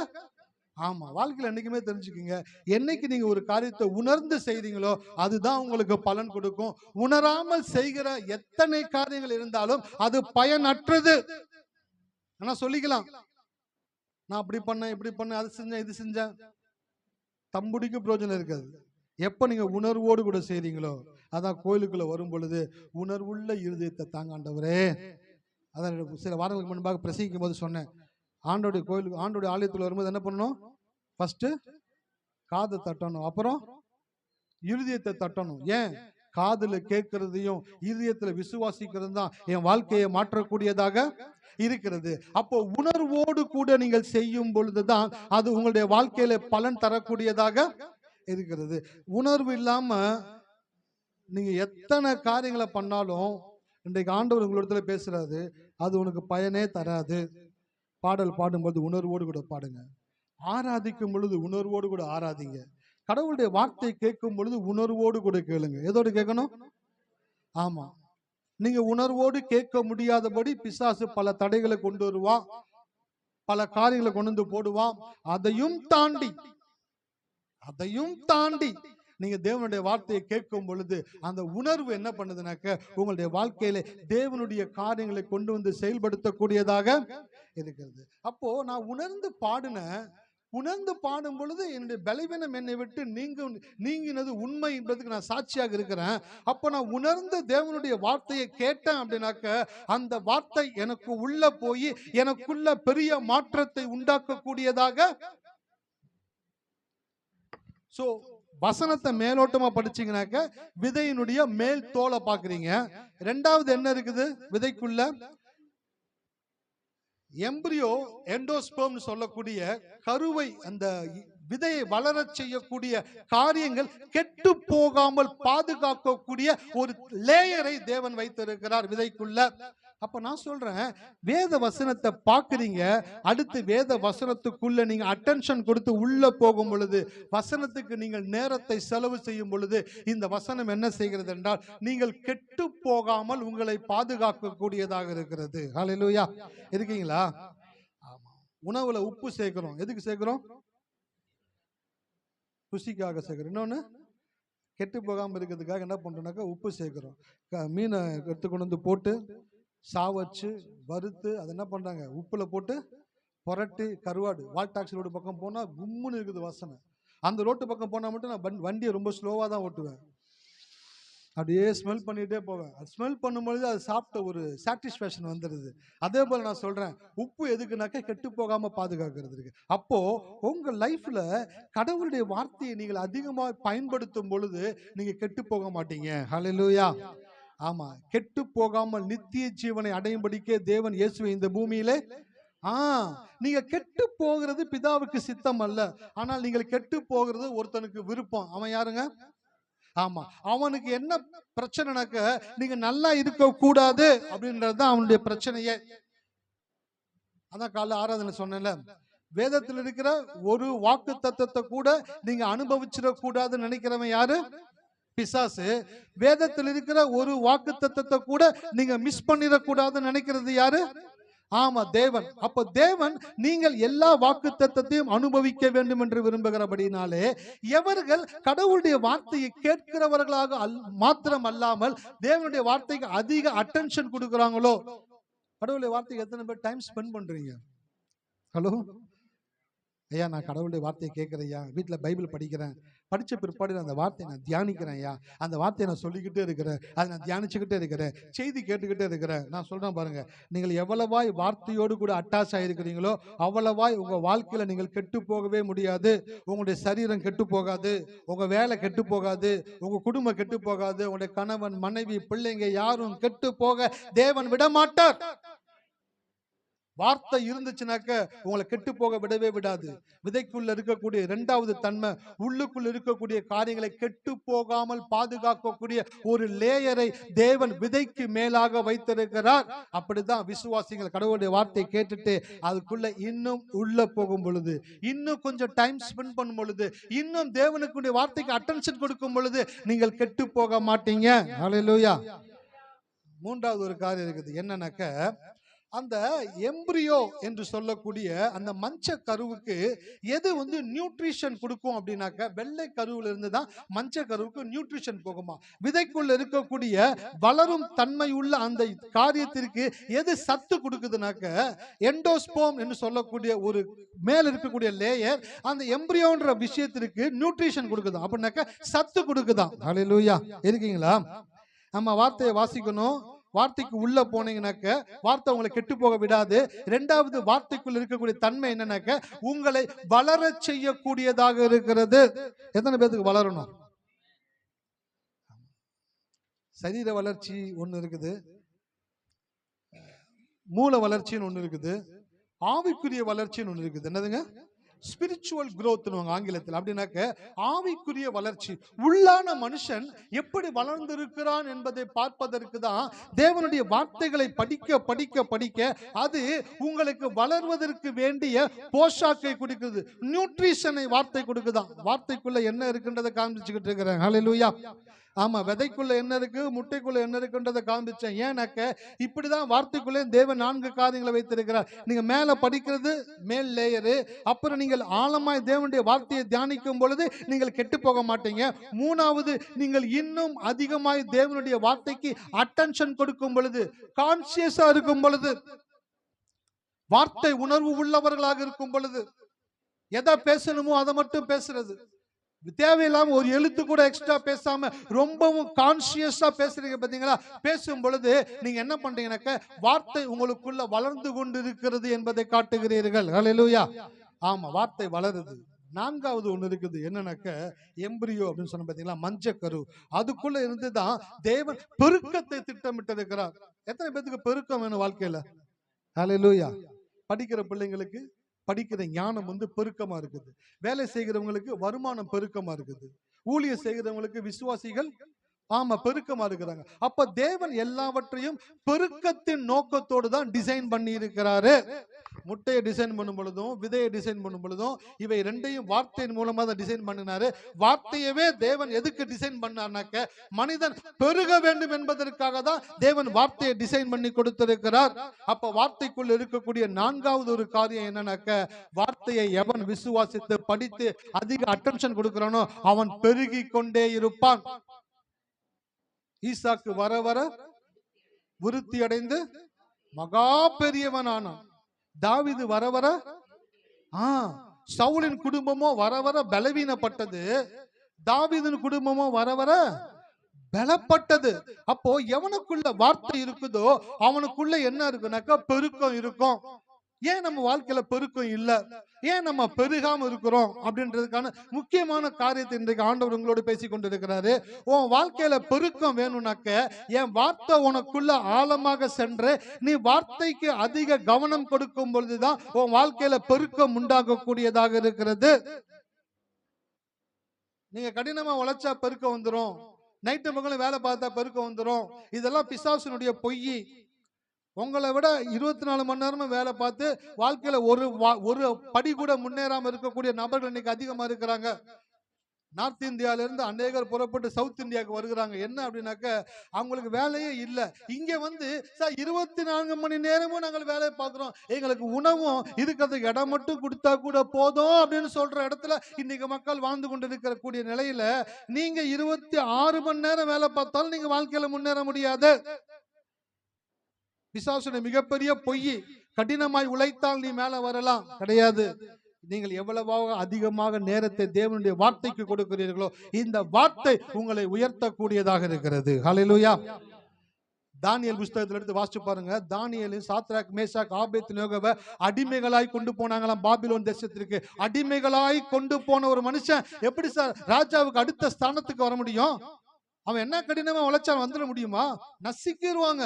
ஆமா, வாழ்க்கையில் என்னைக்குமே தெரிஞ்சுக்கீங்க, என்னைக்கு நீங்க ஒரு காரியத்தை உணர்ந்து செய்றீங்களோ அதுதான் உங்களுக்கு பலன் கொடுக்கும். உணராமல் செய்கிற எத்தனை காரியங்கள் இருந்தாலும் அது பயனற்றது. ஆனா சொல்லிக்கலாம், நான் அப்படி பண்ணேன், இப்படி பண்ணேன், அது செஞ்சேன், இது செஞ்சேன், தம்புடிக்கு பிரயோஜனம் இருக்காது. எப்ப நீங்க உணர்வோடு கூட செய்றீங்களோ, அதான் கோயிலுக்குள்ள வரும் பொழுது உணர்வுள்ள இருதயத்தை தாங்க ஆண்டவரே. அதான் சில வாரங்களுக்கு முன்பாக பிரசங்கிக்கும் போது சொன்னேன், ஆண்டோடைய கோயிலுக்கு, ஆண்டோடைய ஆலயத்துல வரும்போது என்ன பண்ணணும்? ஃபர்ஸ்ட் காதை தட்டணும், அப்புறம் இருதயத்தை தட்டணும். ஏன்? காதுல கேட்கறதையும் இருதயத்துல விசுவாசிக்கிறது தான் என் வாழ்க்கையை மாற்றக்கூடியதாக இருக்கிறது. அப்போ உணர்வோடு கூட நீங்கள் செய்யும் பொழுதுதான் அது உங்களுடைய வாழ்க்கையில பலன் தரக்கூடியதாக இருக்கிறது. உணர்வு இல்லாம நீங்க எத்தனை காரியங்களை பண்ணாலும், இன்றைக்கு ஆண்டவர் உங்களிடத்துல பேசுறாரு, அது உனக்கு பயனே தராது. பாடல் பாடும்போது உணர்வோடு கூட பாடுங்க, ஆராதிக்கும் பொழுது உணர்வோடு கூட ஆராதிங்க, கடவுளுடைய வார்த்தை கேட்கும் பொழுது உணர்வோடு கூட கேளுங்க. எதோடு கேட்கணும்? ஆமா, நீங்க உணர்வோடு கேட்க முடியாதபடி பிசாசு பல தடைகளை கொண்டு வருவான், பல காரியங்களை கொண்டு வந்து போடுவான். அதையும் தாண்டி நீங்க தேவனுடைய வார்த்தையை கேட்கும் பொழுது அந்த உணர்வு என்ன பண்ணுதுனாக்க உங்களுடைய வாழ்க்கையில தேவனுடைய காரியங்களை கொண்டு வந்து செயல்படுத்தக்கூடியதாக இருக்கிறது. அப்போ நான் உணர்ந்து பாடும் பொழுது என்னுடைய பலவீனம் என்னை விட்டு நீங்கினது உண்மை என்பதுக்கு நான் சாட்சியாக இருக்கிறேன். அப்போ நான் உணர்ந்து தேவனுடைய வார்த்தையை கேட்டேன் அப்படின்னாக்க அந்த வார்த்தை எனக்கு உள்ள போய் எனக்குள்ள பெரிய மாற்றத்தை உண்டாக்கக்கூடியதாக. சோ வசனத்தை மேலோட்டமா படிச்சீங்கன்னாக்க விதையினுடைய மேல் தோலை பாக்குறீங்க. ரெண்டாவது என்ன இருக்குது? விதைக்குள்ள எம்பிரியோ எண்டோஸ்பெர்ம் சொல்லக்கூடிய கருவை, அந்த விதையை வளர செய்யக்கூடிய காரியங்கள் கெட்டு போகாமல் பாதுகாக்கக்கூடிய ஒரு லேயரை தேவன் வைத்திருக்கிறார் விதைக்குள்ள. அப்ப நான் சொல்றேன், வேத வசனத்தை பாக்குறீங்க, அடுத்து வேத வசனத்துக்குள்ள நீங்க அட்டென்ஷன் கொடுத்து உள்ள போகும் பொழுது, வசனத்துக்கு நீங்கள் நேரத்தை செலவு செய்யும் பொழுது இந்த வசனம் என்ன செய்கிறது என்றால் நீங்கள் கெட்டு போகாமல் உங்களை பாதுகாக்கக்கூடியதாக இருக்கிறது. ஹல்லேலூயா. இருக்கீங்களா? ஆமா. உணவுல உப்பு சேர்க்கிறோம், எதுக்கு சேர்க்கிறோம்? ருசிக்காக சேர்க்கிறோம். இன்னொன்னு கெட்டு போகாமல் இருக்கிறதுக்காக என்ன பண்றோம்னாக்கா உப்பு சேர்க்கிறோம். மீனை எடுத்துக்கொண்டு வந்து போட்டு சாவச்சு வறுத்து அதை என்ன பண்றாங்க, உப்புல போட்டு புரட்டி, கருவாடு வால்டாக்சி ரோடு பக்கம் போனா கும்முன்னு இருக்குது வாசனை. அந்த ரோட்டு பக்கம் போனா மட்டும் நான் வண்டியை ரொம்ப ஸ்லோவா தான் ஓட்டுவேன், அப்படியே ஸ்மெல் பண்ணிட்டே போவேன். அது ஸ்மெல் பண்ணும்பொழுது அது சாப்பிட்ட ஒரு சாட்டிஸ்ஃபேக்ஷன் வந்துடுது. அதே போல நான் சொல்றேன், உப்பு எதுக்குனாக்க கெட்டு போகாம பாதுகாக்கிறதுக்கு. அப்போ உங்க லைஃப்ல கடவுளுடைய வார்த்தையை நீங்கள் அதிகமாக பயன்படுத்தும் பொழுது நீங்க கெட்டு போக மாட்டீங்க. ஹல்லேலூயா. ஆமா, கெட்டு போகாமல் நித்திய ஜீவனை அடையும்படிக்கே தேவன் இயேசுவை இந்த பூமியிலே நீங்க கெட்டு போகிறது பிதாவுக்கு சித்தம் அல்ல, ஆனால் நீங்கள் கெட்டு போகிறது ஒருத்தனுக்கு விருப்பம். அவன் யாருங்க? ஆமா, அவனுக்கு என்ன பிரச்சனைனாக்க நீங்க நல்லா இருக்க கூடாது அப்படின்றதுதான் அவனுடைய பிரச்சனையே. அதான் காலைல ஆராதனை சொன்னேன்ல, வேதத்தில் இருக்கிற ஒரு வாக்கு தத்தத்தை கூட நீங்க அனுபவிச்சிட கூடாதுன்னு நினைக்கிறவன் யாரு? பிசாசு. வேதத்தில் இருக்கிற ஒரு வாக்கு தத்தத்தை கூட நீங்க மிஸ் பண்ணிடக்கூடாதுன்னு நினைக்கிறது யாரு? ஆமா, தேவன். அப்ப தேவன் நீங்கள் எல்லா வாக்கு தத்தத்தையும் அனுபவிக்க வேண்டும் என்று விரும்புகிறபடினாலே எவர்கள் கடவுளுடைய வார்த்தையை கேட்கிறவர்களாக மாத்திரம் அல்லாமல் தேவனுடைய வார்த்தைக்கு அதிக அட்டென்ஷன் கொடுக்கிறாங்களோ. கடவுளுடைய வார்த்தைக்கு எத்தனை பேர் டைம் ஸ்பெண்ட் பண்றீங்க? ஹலோ ஐயா, நான் கடவுளுடைய வார்த்தையை கேட்கிறேயா, வீட்டில் பைபிள் படிக்கிறேன், படித்த பிற்பாடு அந்த வார்த்தையை நான் தியானிக்கிறேன் ஐயா, அந்த வார்த்தையை நான் சொல்லிக்கிட்டே இருக்கிறேன், அதை நான் தியானிச்சுக்கிட்டே இருக்கிறேன், செய்தி கேட்டுக்கிட்டே இருக்கிறேன். நான் சொல்றேன் பாருங்க, நீங்கள் எவ்வளவாய் வார்த்தையோடு கூட அட்டாச் ஆகிருக்கிறீங்களோ அவ்வளவாய் உங்க வாழ்க்கையில நீங்கள் கெட்டு போகவே முடியாது. உங்களுடைய சரீரம் கெட்டு போகாது, உங்க வேலை கெட்டு போகாது, உங்க குடும்பம் கெட்டு போகாது, உங்களுடைய கணவன் மனைவி பிள்ளைங்க யாரும் கெட்டு போக தேவன் விட மாட்டார். வார்த்தை இருந்துச்சுனாக்க உங்களை கெட்டு போக விடவே விடாது. விதைக்குள்ள இருக்கக்கூடிய இரண்டாவது தன்மை, உள்ளுக்குள்ள இருக்கக்கூடிய காரியங்களை கெட்டு போகாமல் பாதுகாக்கக்கூடிய ஒரு லேயரை தேவன் விதைக்கு மேலாக வைத்திருக்கிறார். அப்படிதான் விசுவாசிகள் கடவுளுடைய வார்த்தையை கேட்டுட்டு அதுக்குள்ள இன்னும் உள்ள போகும் பொழுது, இன்னும் கொஞ்சம் டைம் ஸ்பெண்ட் பண்ணும் பொழுது, இன்னும் தேவனுக்குடைய வார்த்தைக்கு அட்டென்ஷன் கொடுக்கும் பொழுது நீங்கள் கெட்டு போக மாட்டீங்க. ஹல்லேலூயா. மூன்றாவது ஒரு காரியம் இருக்குது, என்னன்னாக்க அந்த எம்பிரியோ என்று சொல்லக்கூடிய அந்த மஞ்ச கருவுக்கு எது நியூட்ரிஷன் கொடுக்கும் அப்படின்னாக்க, வெள்ளை கருவுல இருந்து தான் மஞ்ச கருவுக்கு நியூட்ரிஷன் போகுமா. விதைக்குள்ள இருக்கக்கூடிய வளரும் தன்மை உள்ள அந்த காரியத்திற்கு எது சத்து கொடுக்குதுனாக்க, எண்டோஸ்போம் என்று சொல்லக்கூடிய ஒரு மேல இருக்கக்கூடிய லேயர் அந்த எம்பிரியோன்ற விஷயத்திற்கு நியூட்ரிஷன் கொடுக்குது. அப்படின்னாக்க சத்து கொடுக்குதான். ஹல்லேலூயா. இருக்கீங்களா? நம்ம வார்த்தையை வாசிக்கணும். வார்த்தைக்கு உள்ள போனீங்கன்னாக்க வார்த்தை உங்களை கெட்டு போக விடாது. இரண்டாவது, வார்த்தைக்குள்ள இருக்கக்கூடிய தன்மை என்னன்னாக்க உங்களை வளர செய்யக்கூடியதாக இருக்கிறது. எத்தனை பேருக்கு வளரணும்? சரீர வளர்ச்சி ஒண்ணு இருக்குது, மூல வளர்ச்சின்னு ஒண்ணு இருக்குது, ஆவிக்குரிய வளர்ச்சின்னு ஒண்ணு இருக்குது. என்னதுங்க? ஸ்பிரிச்சுவல் growth ஆங்கிலத்தில். அப்படின்னாக்க ஆவிக்குரிய வளர்ச்சி. உள்ளான மனுஷன் எப்படி வளர்ந்திருக்கிறான் என்பதை பார்ப்பதற்கு தான் தேவனுடைய வார்த்தைகளை படிக்க படிக்க படிக்க அது உங்களுக்கு வளர்வதற்கு வேண்டிய போஷாக்கை கொடுக்குது, நியூட்ரிஷனை வார்த்தை கொடுக்குதான். வார்த்தைக்குள்ள என்ன இருக்குன்றதை காமிச்சுக்கிட்டு இருக்கிறேன். ஹல்லேலூயா. ஆமா, விதைக்குள்ள என்ன இருக்கு, முட்டைக்குள்ள என்ன இருக்குன்றதை காண்பிச்சேன். ஏன்னாக்க இப்படிதான் வார்த்தைக்குள்ளே தேவன் 4 காரியங்களை வைத்திருக்கிறார். நீங்க மேல படிக்கிறது மேல் லேயரு. அப்புறம் நீங்கள் ஆழமாய் தேவனுடைய வார்த்தையை தியானிக்கும் பொழுது நீங்கள் கெட்டு போக மாட்டீங்க. மூணாவது, நீங்கள் இன்னும் அதிகமாய் தேவனுடைய வார்த்தைக்கு அட்டென்ஷன் கொடுக்கும் பொழுது, கான்சியஸா இருக்கும் பொழுது, வார்த்தை உணர்வு உள்ளவர்களாக இருக்கும் பொழுது, எதை பேசணுமோ அதை மட்டும் பேசுறது, தேவையில்லாம ஒரு எழுத்து கூட எக்ஸ்ட்ரா பேசாம ரொம்பவும் கான்சியஸா பேசுறீங்க பாத்தீங்களா. பேசும் பொழுது நீங்க என்ன பண்றீங்கன்னாக்க வார்த்தை உங்களுக்குள்ள வளர்ந்து கொண்டு இருக்கிறது என்பதை காட்டுகிறீர்கள். ஹல்லேலூயா. ஆமா, வார்த்தை வளருது. நான்காவது ஒண்ணு இருக்குது, என்னன்னாக்க எம்பிரியோ அப்படின்னு சொன்ன பாத்தீங்களா, மஞ்சக்கரு. அதுக்குள்ள இருந்துதான் தேவன் பெருக்கத்தை திட்டமிட்டு இருக்கிறார். எத்தனை பேருக்கு பெருக்கம் வேணும் வாழ்க்கையில? ஹல்லேலூயா. படிக்கிற பிள்ளைங்களுக்கு படிக்கிற ஞானம் பெருக்கமா இருக்குது. வேலை செய்கிறவங்களுக்கு வருமானம் பெருக்கமா இருக்குது. ஊழியம் செய்கிறவங்களுக்கு விசுவாசிகள் பெருக்கமா இருக்கிறாங்க. அப்ப தேவன் எல்லாவற்றையும் பெருக்கத்தின் நோக்கத்தோடு தான் டிசைன் பண்ணி இருக்கிறாரு. முட்டையை டிசைன் பண்ணும் பொழுதும் விதையை டிசைன் பண்ணும் பொழுதும் இவை ரெண்டையும் வார்த்தையின் மூலமா தான் டிசைன் பண்ணினாரு. வார்த்தையவே தேவன் எதுக்கு டிசைன் பண்ணார்னாக்க மனிதன் பெருக வேண்டும் என்பதற்காக தான் தேவன் வார்த்தையை டிசைன் பண்ணி கொடுத்திருக்கிறார். அப்ப வார்த்தைக்குள் இருக்கக்கூடிய நான்காவது ஒரு காரியம் என்னன்னாக்க, வார்த்தையை எவன் விசுவாசித்து படித்து அதிக அட்டென்ஷன் கொடுக்கிறானோ அவன் பெருகி கொண்டே இருப்பான். ஈசாக்கு வர வர விருத்தி அடைந்து மகா பெரியவன் ஆனான். தாவீது வர வர சவுலின் குடும்பமோ வர வர பலவீனப்பட்டது, தாவீதின் குடும்பமோ வர வர பலப்பட்டது. அப்போ எவனுக்குள்ள வார்த்தை இருக்குதோ அவனுக்குள்ள என்ன இருக்குனாக்கா பெருக்கம் இருக்கும். ஏன் நம்ம வாழ்க்கையில பெருக்கம் இல்ல, ஏன் நம்ம பெருகாம இருக்கிறோம் அப்படின்றதுக்கான முக்கியமான காரியத்தை இன்றைக்கு ஆண்டவர் உங்களோடு பேசி கொண்டிருக்கிறாரு. உன் வாழ்க்கையில பெருக்கம் வேணும்னாக்க என் வார்த்தை உனக்குள்ள ஆழமாக சென்று நீ வார்த்தைக்கு அதிக கவனம் கொடுக்கும் பொழுதுதான் உன் வாழ்க்கையில பெருக்கம் உண்டாகக்கூடியதாக இருக்கிறது. நீங்க கடினமா உழைச்சா பெருக்கம் வந்துரும், நைட்டு பகலும் வேலை பார்த்தா பெருக்கம் வந்துரும், இதெல்லாம் பிசாசுனுடைய பொய். உங்களை விட 24 மணி நேரமும் வேலை பார்த்து வாழ்க்கையில ஒரு படி கூட முன்னேறாம இருக்கக்கூடிய நபர்கள் இன்னைக்கு அதிகமா இருக்கிறாங்க. நார்த் இந்தியால இருந்து அநேகர் புறப்பட்டு சவுத் இந்தியாவுக்கு வருகிறாங்க. என்ன அப்படின்னாக்க அவங்களுக்கு வேலையே இல்லை. இங்க வந்து சார் 24 மணி நேரமும் நாங்கள் வேலையை பார்க்கிறோம், எங்களுக்கு உணவும் இருக்கிறதுக்கு இடம் மட்டும் கொடுத்தா கூட போதும் அப்படின்னு சொல்ற இடத்துல இன்னைக்கு மக்கள் வாழ்ந்து கொண்டு இருக்கிற கூடிய நிலையில நீங்க 26 மணி நேரம் வேலை பார்த்தாலும் நீங்க வாழ்க்கையில முன்னேற முடியாது. பிசாசுடைய மிகப்பெரிய பொய். கடினமாய் உழைத்தால் நீ மேல வரலாம், கிடையாது. நீங்கள் எவ்வளவாக அதிகமாக நேரத்தை தேவனுடைய வார்த்தைக்கு கொடுக்கிறீர்களோ இந்த வார்த்தை உங்களை உயர்த்தக்கூடியதாக இருக்கிறது. ஹல்லேலூயா. தானியேல் புத்தகத்துல எடுத்து வாசிச்சு பாருங்க. தானியேல், சாத்ராக், மேஷாக், ஆபேத்நேகோவை அடிமைகளாய் கொண்டு போனாங்களாம் பாபிலோன் தேசத்திற்கு. அடிமைகளாய் கொண்டு போன ஒரு மனுஷன் எப்படி சார் ராஜாவுக்கு அடுத்த ஸ்தானத்துக்கு வர முடியும்? அவன் என்ன கடினமா உழைச்சா வந்துட முடியுமா? நசிக்கிடுவாங்க.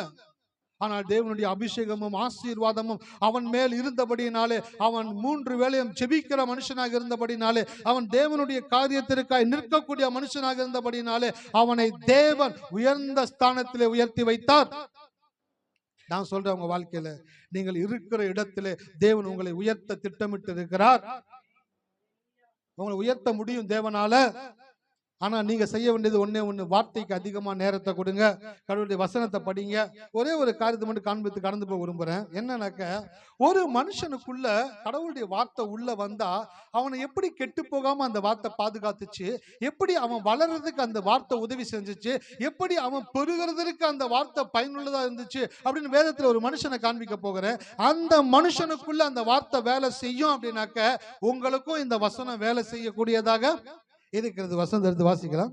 ஆனால் தேவனுடைய அபிஷேகமும் ஆசீர்வாதமும் அவன் மேல் இருந்தபடியினாலே, அவன் 3 வேளையும் ஜெபிக்கிற மனுஷனாக இருந்தபடினாலே, அவன் தேவனுடைய காரியத்திற்காக நிற்கக்கூடிய மனுஷனாக இருந்தபடினாலே அவனை தேவன் உயர்ந்த ஸ்தானத்திலே உயர்த்தி வைத்தார். நான் சொல்றேன், உங்க வாழ்க்கையில நீங்கள் இருக்கிற இடத்திலே தேவன் உங்களை உயர்த்த திட்டமிட்டு இருக்கிறார். உங்களை உயர்த்த முடியும் தேவனால. ஆனா நீங்க செய்ய வேண்டியது ஒண்ணே ஒண்ணு, வார்த்தைக்கு அதிகமா நேரத்தை கொடுங்க, கடவுளுடைய வசனத்தை படிங்க. ஒரே ஒரு காரியத்தை மட்டும் காண்பித்து கடந்து போக விரும்புறேன். என்னன்னாக்க, ஒரு மனுஷனுக்குள்ள கடவுளுடைய வார்த்தை உள்ள வந்தா அவனை எப்படி கெட்டு போகாம அந்த வார்த்தை பாதுகாத்துச்சு, எப்படி அவன் வளர்றதுக்கு அந்த வார்த்தை உதவி செஞ்சுச்சு, எப்படி அவன் பெருகிறதுக்கு அந்த வார்த்தை பயனுள்ளதா இருந்துச்சு அப்படின்னு வேதத்துல ஒரு மனுஷனை காண்பிக்க போகிறேன். அந்த மனுஷனுக்குள்ள அந்த வார்த்தை வேலை செய்யும் அப்படின்னாக்க உங்களுக்கும் இந்த வசனம் வேலை செய்யக்கூடியதாக இருக்கிறது. வசனம் எடுத்து வாசிக்கலாம்.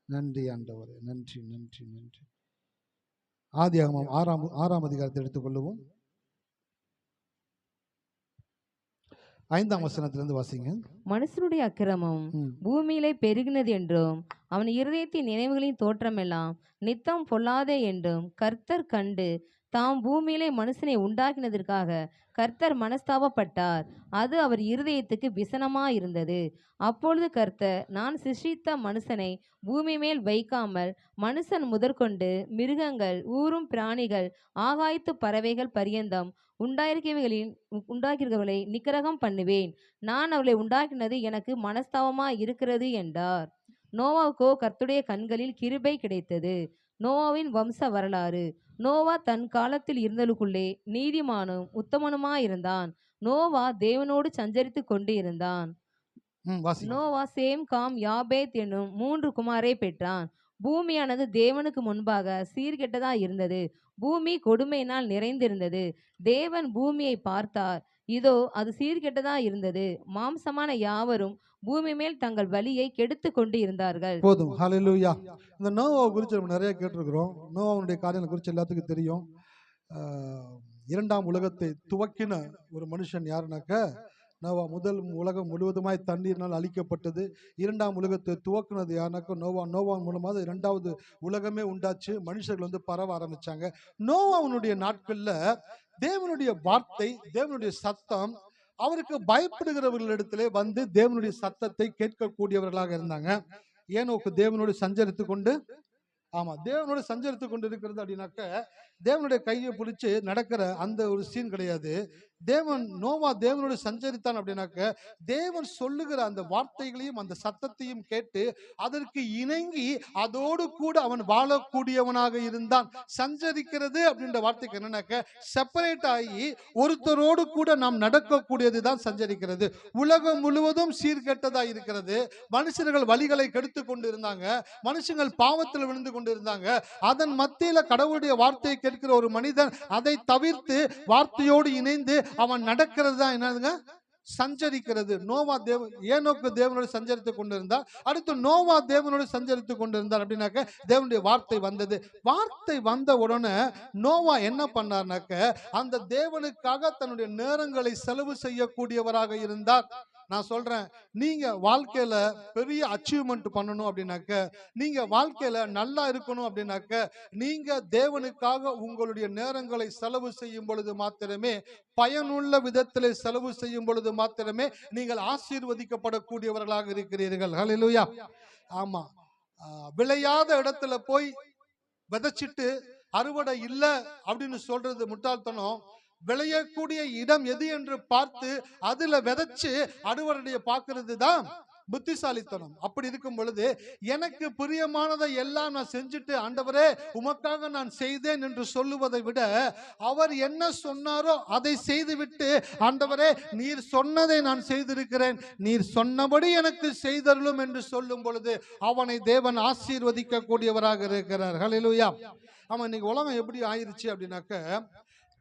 நன்றி ஆண்டவரே, நன்றி நன்றி நன்றி. ஆதியாகமம் 6ஆம் அதிகாரத்தை எடுத்துக்கொள்ளுவோம். 5ஆம் வசனத்திலிருந்து வாசிங்க. மனுஷனுடைய அக்கிரமம் பூமியிலே பெருகினது என்றும் அவன் இருதயத்தின் நினைவுகளின் தோற்றமெல்லாம் நித்தம் பொல்லாதே என்றும் கர்த்தர் கண்டு தாம் பூமியிலே மனுஷனை உண்டாக்கினதற்காக கர்த்தர் மனஸ்தாபப்பட்டார். அது அவர் இருதயத்துக்கு விசனமாயிருந்தது. அப்பொழுது கர்த்தர், நான் சிருஷ்டித்த மனுஷனை பூமி மேல் வைக்காமல் மனுஷன் முதற்கொண்டு மிருகங்கள், ஊரும் பிராணிகள், ஆகாயத்து பறவைகள் பரியந்தம் உண்டாக்கிறவர்களை நிக்கிரகம் பண்ணுவேன். நான் அவர்களை உண்டாக்கினது எனக்கு மனஸ்தாபமாய் இருக்கிறது என்றார். நோவாவுக்கோ கர்த்தருடைய கண்களில் கிருபை கிடைத்தது. நோவாவின் வம்ச வரலாறு. நோவா தன் காலத்தில் இருந்தலுக்குள்ளே நீதிமானும் உத்தமனுமாயிருந்தான். நோவா தேவனோடு சஞ்சரித்து கொண்டு இருந்தான். நோவா சேம், காம், யாபேத் என்னும் 3 குமாரை பெற்றான். பூமியானது தேவனுக்கு முன்பாக சீர்கெட்டதா இருந்தது. பூமி கொடுமையினால் நிறைந்திருந்தது. தேவன் பூமியை பார்த்தார், இதோ அது சீர்கெட்டதா இருந்தது. மாம்சமான யாவரும் பூமி மேல் தங்கள் வலியை கெடுத்து கொண்டு இருந்தார்கள். போதும். ஹல்லேலூயா. இந்த நோவாவை குறித்து நம்ம நிறைய கேட்டிருக்கிறோம். நோவாவுடைய காரியங்களை குறித்து எல்லாத்துக்கும் தெரியும். 2ஆம் உலகத்தை துவக்கின ஒரு மனுஷன் யாருனாக்க நோவா. முதல் உலகம் முழுவதுமாய் தண்ணீரினால் அழிக்கப்பட்டது. 2ஆம் உலகத்தை துவக்கினது யாருனாக்க நோவா. நோவா மூலமாக 2வது உலகமே உண்டாச்சு. மனுஷர்கள் வந்து பரவ ஆரம்பிச்சாங்க. நோவாவுடைய நாட்கள்ல தேவனுடைய வார்த்தை, தேவனுடைய சத்தம் அவருக்கு பயப்படுகிறவர்களிடத்திலே வந்து தேவனுடைய சத்தத்தை கேட்கக்கூடியவர்களாக இருந்தாங்க. ஏனோக்கு தேவனோடு சஞ்சரித்து கொண்டு, தேவனோடு சஞ்சரித்து கொண்டு இருக்கிறது அப்படின்னாக்க தேவனுடைய கையை பிடிச்சு நடக்கிற அந்த ஒரு சீன் கிடையாது. நோவா தேவனோடு சஞ்சரித்தான் அப்படின்னாக்க தேவன் சொல்லுகிற அந்த வார்த்தைகளையும் அந்த சத்தத்தையும் கேட்டு அதற்கு இணங்கி அதோடு கூட அவன் வாழக்கூடியவனாக இருந்தான். சஞ்சரிக்கிறது அப்படின்ற வார்த்தைக்கு என்னன்னாக்க செப்பரேட் ஆகி ஒருத்தரோடு கூட நாம் நடக்கக்கூடியதுதான் சஞ்சரிக்கிறது. உலகம் முழுவதும் சீர்கெட்டதா இருக்கிறது. மனுஷர்கள் வழிகளை கெடுத்து கொண்டு இருந்தாங்க. மனுஷங்கள் பாவத்தில் விழுந்து கொண்டு இருந்தாங்க. அதன் மத்தியில கடவுளுடைய வார்த்தையை கேட்கிற ஒரு மனிதன் அதை தவிர்த்து வார்த்தையோடு இணைந்து அவன் நடக்கிறது தான் என்னதுங்க சஞ்சரிக்கிறது. ஏனோக்கு தேவனோடு சஞ்சரித்து கொண்டிருந்தார். அடுத்து நோவா தேவனோடு சஞ்சரித்து கொண்டிருந்தார். அப்படின்னாக்க தேவனுடைய வார்த்தை வந்தது. வார்த்தை வந்த உடனே நோவா என்ன பண்ணார்னாக்க அந்த தேவனுக்காக தன்னுடைய நேரங்களை செலவு செய்யக்கூடியவராக இருந்தார். நான் சொல்றேன், நீங்க வாழ்க்கையில பெரிய அச்சீவ்மெண்ட் பண்ணணும் அப்படின்னாக்க, நீங்க வாழ்க்கையில நல்லா இருக்கணும் அப்படின்னாக்க, நீங்க தேவனுக்காக உங்களுடைய நேரங்களை செலவு செய்யும் பொழுது மாத்திரமே, பயனுள்ள விதத்திலே செலவு செய்யும் பொழுது மாத்திரமே நீங்கள் ஆசீர்வதிக்கப்படக்கூடியவர்களாக இருக்கிறீர்கள். ஹல்லேலூயா. ஆமா, விளையாத இடத்துல போய் விதைச்சிட்டு அறுவடை இல்லை அப்படின்னு சொல்றது முட்டாள்தனம். விளையக்கூடிய இடம் எது என்று பார்த்து அதுல விதைச்சு அறுவடையை பார்க்கிறது தான் புத்திசாலித்தனம். அப்படி இருக்கும் பொழுது எனக்கு பிரியமானதை எல்லாம் நான் செஞ்சுட்டு ஆண்டவரே உமக்காக நான் செய்தேன் என்று சொல்லுவதை விட, அவர் என்ன சொன்னாரோ அதை செய்துவிட்டு ஆண்டவரே நீர் சொன்னதை நான் செய்திருக்கிறேன், நீர் சொன்னபடி எனக்கு செய்தருளும் என்று சொல்லும் பொழுது அவனை தேவன் ஆசீர்வதிக்க கூடியவராக இருக்கிறார். ஹல்லேலூயா. ஆமா, இன்னைக்கு உலகம் எப்படி ஆயிருச்சு அப்படின்னாக்க,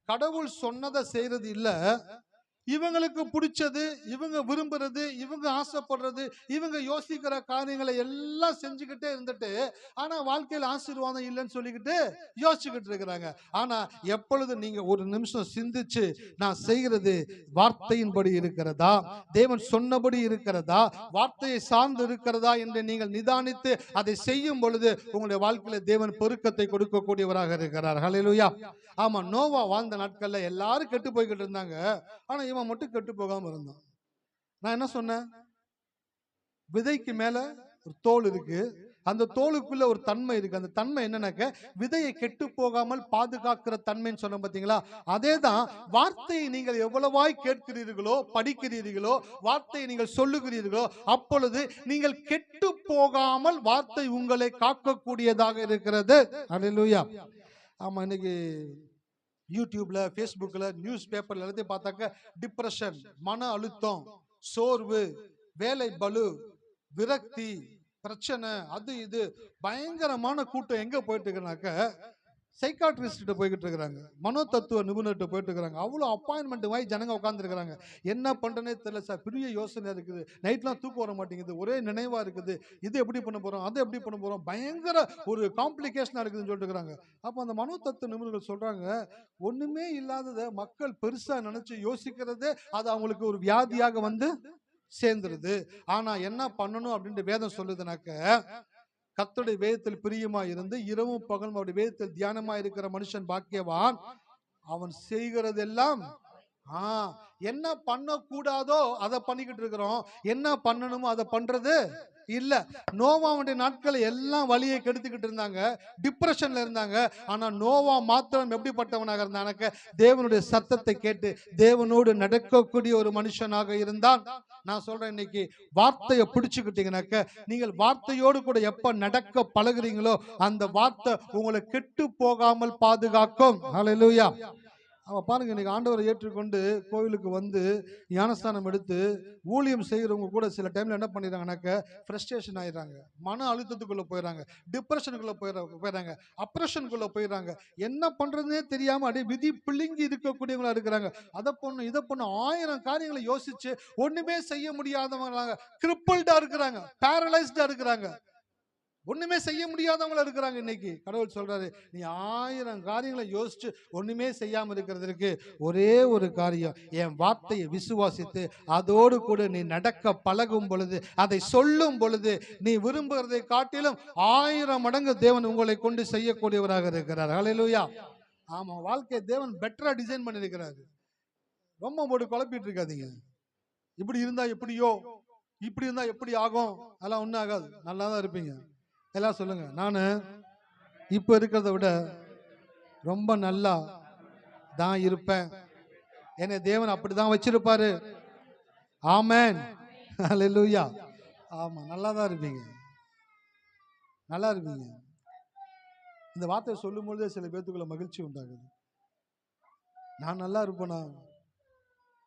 கடவுள் சொன்னதை செய்யறது இல்ல, இவங்களுக்கு பிடிச்சது, இவங்க விரும்புறது, இவங்க ஆசைப்படுறது, இவங்க யோசிக்கிற காரியங்களை எல்லாம் செஞ்சுக்கிட்டே இருந்துட்டு ஆனா வாழ்க்கையில் ஆசீர்வாதம் இல்லைன்னு சொல்லிக்கிட்டு யோசிச்சுக்கிட்டு இருக்கிறாங்க. ஆனா எப்பொழுது நீங்க ஒரு நிமிஷம் சிந்திச்சு நான் செய்கிறது வார்த்தையின்படி இருக்கிறதா, தேவன் சொன்னபடி இருக்கிறதா, வார்த்தையை சார்ந்து இருக்கிறதா என்று நீங்கள் நிதானித்து அதை செய்யும் பொழுது உங்களுடைய வாழ்க்கையில தேவன் பெருக்கத்தை கொடுக்கக்கூடியவராக இருக்கிறார். ஹல்லேலூயா. ஆமா, நோவா வாழ்ந்த நாட்கள்ல எல்லாரும் கெட்டு போய்கிட்டு இருந்தாங்க. ஆனா இவன் மட்டும் கெட்டு போகாம இருந்தான். நான் என்ன சொன்னேன், விதைக்கு மேல ஒரு தோல் இருக்கு, அந்த தோலுக்குள்ள ஒரு தன்மை இருக்கு. அந்த தன்மை என்னன்னாக்க விதையை கெட்டு போகாமல் பாதுகாக்கிற தன்மைன்னு சொன்ன பாத்தீங்களா, அதேதான் வார்த்தையை நீங்கள் எவ்வளவாய் கேட்கிறீர்களோ, படிக்கிறீர்களோ, வார்த்தையை நீங்கள் சொல்லுகிறீர்களோ, அப்பொழுது நீங்கள் கெட்டு போகாமல் வார்த்தை உங்களை காக்கக்கூடியதாக இருக்கிறது. ஹல்லேலூயா. ஆமா, இன்னைக்கு யூடியூப்ல, ஃபேஸ்புக்ல, நியூஸ் பேப்பர்ல எல்லாத்தையும் பார்த்தாக்க டிப்ரெஷன், மன அழுத்தம், சோர்வு, வேலை பளு, விரக்தி, பிரச்சனை, அது இது பயங்கரமான கூட்டம் எங்க போயிட்டு இருக்கிறாங்க, சைக்காட்ரிஸ்ட் போய்கிட்டு இருக்கிறாங்க, மனோ தத்துவ நிபுணர்கிட்ட போயிட்டு இருக்கிறாங்க. அவ்வளோ அப்பாயின்மெண்ட் வாங்கி ஜனங்க உட்காந்துருக்கிறாங்க. என்ன பண்றேனே தெரியல சார், பெரிய யோசனை இருக்குது, நைட்லாம் தூக்கம் வர மாட்டேங்குது, ஒரே நினைவா இருக்குது, இது எப்படி பண்ண போறோம், அது எப்படி பண்ண போறோம், பயங்கர ஒரு காம்ப்ளிகேஷனா இருக்குதுன்னு சொல்லிட்டு இருக்கிறாங்க. அப்போ அந்த மனோ தத்துவ நிபுணர்கள் சொல்றாங்க, ஒண்ணுமே இல்லாததை மக்கள் பெருசா நினைச்சு யோசிக்கிறதே அது அவங்களுக்கு ஒரு வியாதியாக வந்து சேர்ந்துருது. ஆனா என்ன பண்ணணும் அப்படின்ட்டு வேதம் சொல்லுதுனாக்க, கர்த்தருடைய வேதத்தில் பிரியமா இருந்து இரவும் பகலும் அவருடைய வேதத்தில் தியானமா இருக்கிற மனுஷன் பாக்கியவான், அவன் செய்கிறதெல்லாம் என்ன பண்ணக்கூடாதோ அதை பண்ணிக்கிட்டு இருக்கிறோம், என்ன பண்ணணுமோ அதை பண்றது இல்ல. நோவாவுடைய நாட்கள் எல்லாம் வலியை கெடுத்துக்கிட்டு இருந்தாங்க, டிப்ரெஷன்ல இருந்தாங்க. ஆனா நோவா மாத்திரம் எப்படிப்பட்டவனாக இருந்தானாக்க, தேவனுடைய சத்தத்தை கேட்டு தேவனோடு நடக்கக்கூடிய ஒரு மனுஷனாக இருந்தான். நான் சொல்றேன், இன்னைக்கு வார்த்தையை பிடிச்சுக்கிட்டீங்கன்னாக்க, நீங்கள் வார்த்தையோடு கூட எப்ப நடக்க பழகுறீங்களோ அந்த வார்த்தை உங்களை கெட்டு போகாமல் பாதுகாக்கும். ஹல்லேலூயா. அவன் பாருங்க, இன்னைக்கு ஆண்டவரை ஏற்றுக்கொண்டு கோவிலுக்கு வந்து ஞானஸ்தானம் எடுத்து ஊழியம் செய்கிறவங்க கூட சில டைம்ல என்ன பண்ணிடுறாங்கனாக்க, ஃப்ரஸ்ட்ரேஷன் ஆயிடுறாங்க, மன அழுத்தத்துக்குள்ள போயிடறாங்க, டிப்ரெஷனுக்குள்ள போயிடறாங்க, அப்ரெஷனுக்குள்ள போயிடறாங்க. என்ன பண்றதுன்னே தெரியாம அப்படியே விதி பிள்ளைங்கி இருக்கக்கூடியவங்களா இருக்கிறாங்க. அதை பொண்ணு இதை பொண்ணு 1000 காரியங்களை யோசிச்சு ஒண்ணுமே செய்ய முடியாதவங்க, கிரிப்பிள்டா இருக்கிறாங்க, பேரலைஸ்டா இருக்கிறாங்க, ஒண்ணுமே செய்ய முடியாதவங்கள இருக்கிறாங்க. இன்னைக்கு கடவுள் சொல்றாரு, நீ 1000 காரியங்களை யோசிச்சு ஒண்ணுமே செய்யாம இருக்கிறதுக்கு ஒரே ஒரு காரியம், என் வார்த்தையை விசுவாசித்து அதோடு கூட நீ நடக்க பழகும் பொழுது, அதை சொல்லும் பொழுது, நீ விரும்புகிறதை காட்டிலும் 1000 மடங்கு தேவன் உங்களை கொண்டு செய்யக்கூடியவராக இருக்கிறார். ஹல்லேலூயா. ஆமா, வாழ்க்கை தேவன் பெட்டரா டிசைன் பண்ணிருக்கிறாரு. ரொம்ப போட்டு குழப்பிட்டு இருக்காதீங்க. இப்படி இருந்தா எப்படியோ, இப்படி இருந்தா எப்படி ஆகும், அதெல்லாம் ஒன்றும் ஆகாது, நல்லா தான் இருப்பீங்க. எல்லாம் சொல்லுங்க, நான் இப்ப இருக்கிறத விட ரொம்ப நல்லா தான் இருப்பேன், என்னை தேவன் அப்படிதான் வச்சிருப்பாரு. ஆமென். ஹல்லேலூயா. ஆமா, நல்லா தான் இருப்பீங்க, நல்லா இருப்பீங்க. இந்த வார்த்தையை சொல்லும் பொழுதே சில பேர்த்துக்குள்ள மகிழ்ச்சி உண்டாகுது. நான் நல்லா இருப்பேனா?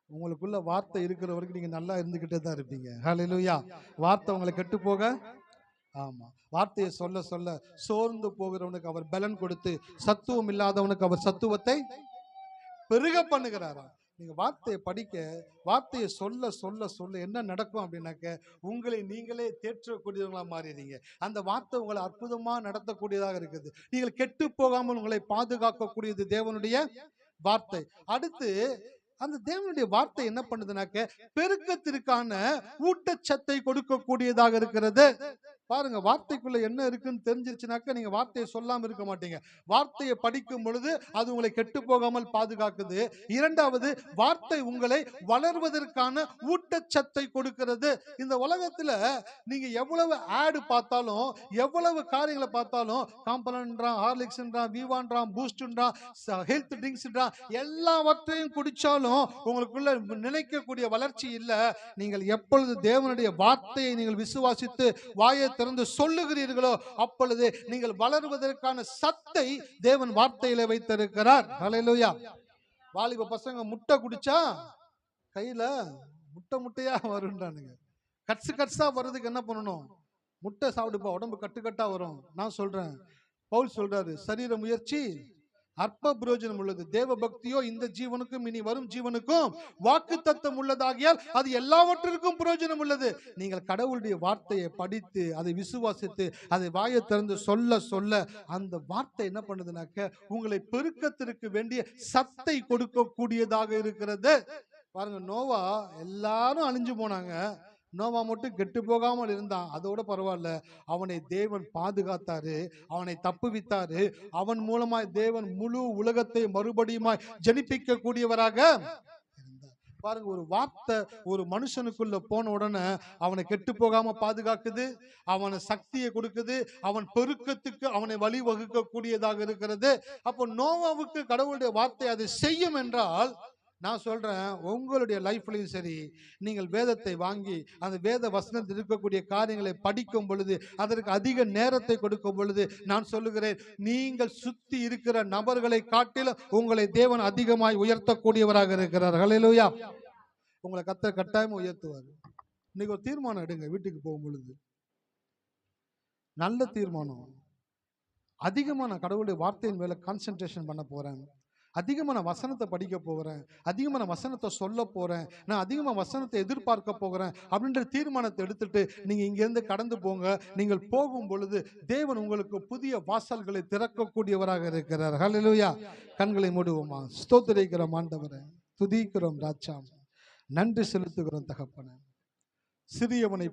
உங்களுக்குள்ள வார்த்தை இருக்கிற வரைக்கும் நீங்க நல்லா இருந்துகிட்டே தான் இருப்பீங்க. ஹல்லேலூயா. வார்த்தை உங்களை கெட்டு போக, ஆமா, வார்த்தையை சொல்ல சொல்ல சோர்ந்து போகிறவனுக்கு அவர் பலன் கொடுத்து, சத்துவம் இல்லாதவனுக்கு அவர் சத்துவத்தை பெருக பண்ணுகிறாராம். நீங்க வார்த்தையை படிக்க, வார்த்தையை சொல்ல சொல்ல சொல்ல என்ன நடக்கும் அப்படின்னாக்க, உங்களை நீங்களே தேற்றக்கூடியவங்களா மாறிடுங்க. அந்த வார்த்தை உங்களை அற்புதமா நடத்தக்கூடியதாக இருக்குது. நீங்கள் கெட்டு போகாமல் உங்களை பாதுகாக்கக்கூடியது தேவனுடைய வார்த்தை. அடுத்து அந்த தேவனுடைய வார்த்தை என்ன பண்ணுதுனாக்க, பெருக்கத்திற்கான ஊட்டச்சத்தை கொடுக்கக்கூடியதாக இருக்கிறது. பாருங்க, வார்த்தைக்குள்ள என்ன இருக்குன்னு தெரிஞ்சிருச்சுனாக்க நீங்க வார்த்தையை சொல்லாம இருக்க மாட்டீங்க. வார்த்தையை படிக்கும் பொழுது அது உங்களை கெட்டு போகாமல் பாதுகாக்குது. இரண்டாவது, வார்த்தை உங்களை வளர்வதற்கான ஊட்டச்சத்தை கொடுக்கிறது. இந்த உலகத்துல நீங்க எவ்வளவு ஆடு பார்த்தாலும், எவ்வளவு காரியங்களை பார்த்தாலும், காம்பலன்றான், ஹார்லிக்ஸ்ன்றான், வீவான்றான், பூஸ்ட்ன்றான், ஹெல்த் ட்ரிங்க்ஸ்ன்றான், எல்லாவற்றையும் குடிச்சாலும் உங்களுக்குள்ள நினைக்கக்கூடிய வளர்ச்சி இல்ல. நீங்கள் எப்பொழுது தேவனுடைய வார்த்தையை நீங்கள் விசுவாசித்து வாயை திறந்து சொல்லுகிறீர்களோ அப்பொழுது நீங்கள் வளருவதற்கான சத்தை தேவன் வார்த்தையில வைத்திருக்கிறார். ஹல்லேலூயா. வாலிப பசங்க முட்டை குடிச்சா கையில முட்டை முட்டையா வருன்றானுங்க. கட்ஸா வர்றதுக்கு என்ன பண்ணணும்? முட்டை சாப்பிடுப்பா, உடம்பு கட்டுக்கட்டா வரும். நான் சொல்றேன், பவுல் சொல்றாரு, சரீர முயற்சி அற்ப பிரயோஜனம் உள்ளது, தேவ பக்தியோ இந்த ஜீவனுக்கும் இனி வரும் ஜீவனுக்கும் வாக்குத்தத்தம் உள்ளதாகியால் அது எல்லாவற்றிற்கும் பிரயோஜனம் உள்ளது. நீங்கள் கடவுளுடைய வார்த்தையை படித்து அதை விசுவாசித்து அதை வாயை திறந்து சொல்ல சொல்ல அந்த வார்த்தை என்ன பண்ணுதுனாக்க உங்களை பெருக்கத்திற்கு வேண்டிய சத்தை கொடுக்கக்கூடியதாக இருக்கிறது. பாருங்க, நோவா எல்லாரும் அழிஞ்சு போனாங்க, நோவா மட்டும் கெட்டு போகாமல் இருந்தான். அதோட பரவாயில்ல, அவனை தேவன் பாதுகாத்தாரு, அவனை தப்புவித்தாரு. அவன் மூலமாய் தேவன் முழு உலகத்தை மறுபடியுமாய் ஜனிப்பிக்க கூடியவராக இருந்தார். பாருங்க, ஒரு வார்த்தை ஒரு மனுஷனுக்குள்ள போன உடனே அவனை கெட்டு போகாம பாதுகாக்குது, அவனை சக்தியை கொடுக்குது, அவன் பெருக்கத்துக்கு அவனை வழிவகுக்க கூடியதாக இருக்கிறது. அப்போ நோவாவுக்கு கடவுளுடைய வார்த்தை அதை செய்யும் என்றால், நான் சொல்றேன், உங்களுடைய லைஃப்லையும் சரி, நீங்கள் வேதத்தை வாங்கி அந்த வேத வசனத்தில் இருக்கக்கூடிய காரியங்களை படிக்கும் பொழுது, அதற்கு அதிக நேரத்தை கொடுக்கும் பொழுது, நான் சொல்லுகிறேன், நீங்கள் சுத்தி இருக்கிற நபர்களை காட்டிலும் உங்களை தேவன் அதிகமாய் உயர்த்தக்கூடியவராக இருக்கிறார். ஹல்லேலூயா. உங்களை கர்த்தர் கட்டாயம் உயர்த்துவார். இன்னைக்கு ஒரு தீர்மானம் எடுங்க. வீட்டுக்கு போகும் பொழுது நல்ல தீர்மானம். அதிகமா நான் கடவுளுடைய வார்த்தையின் மேல கான்சென்ட்ரேஷன் பண்ண போறேன், அதிகமாக நான் வசனத்தை படிக்க போகிறேன், அதிகமாக நான் வசனத்தை சொல்ல போகிறேன், நான் அதிகமாக வசனத்தை எதிர்பார்க்க போகிறேன் அப்படின்ற தீர்மானத்தை எடுத்துட்டு நீங்கள் இங்கேருந்து கடந்து போங்க. நீங்கள் போகும் பொழுது தேவன் உங்களுக்கு புதிய வாசல்களை திறக்கக்கூடியவராக இருக்கிறார். ஹல்லேலூயா. கண்களை மூடுவோமா? ஸ்தோத்திரிக்கிறோம் ஆண்டவரே, துதிக்கிறோம் ராஜா, நன்றி செலுத்துகிறோம் தகப்பனே. சிறியவனை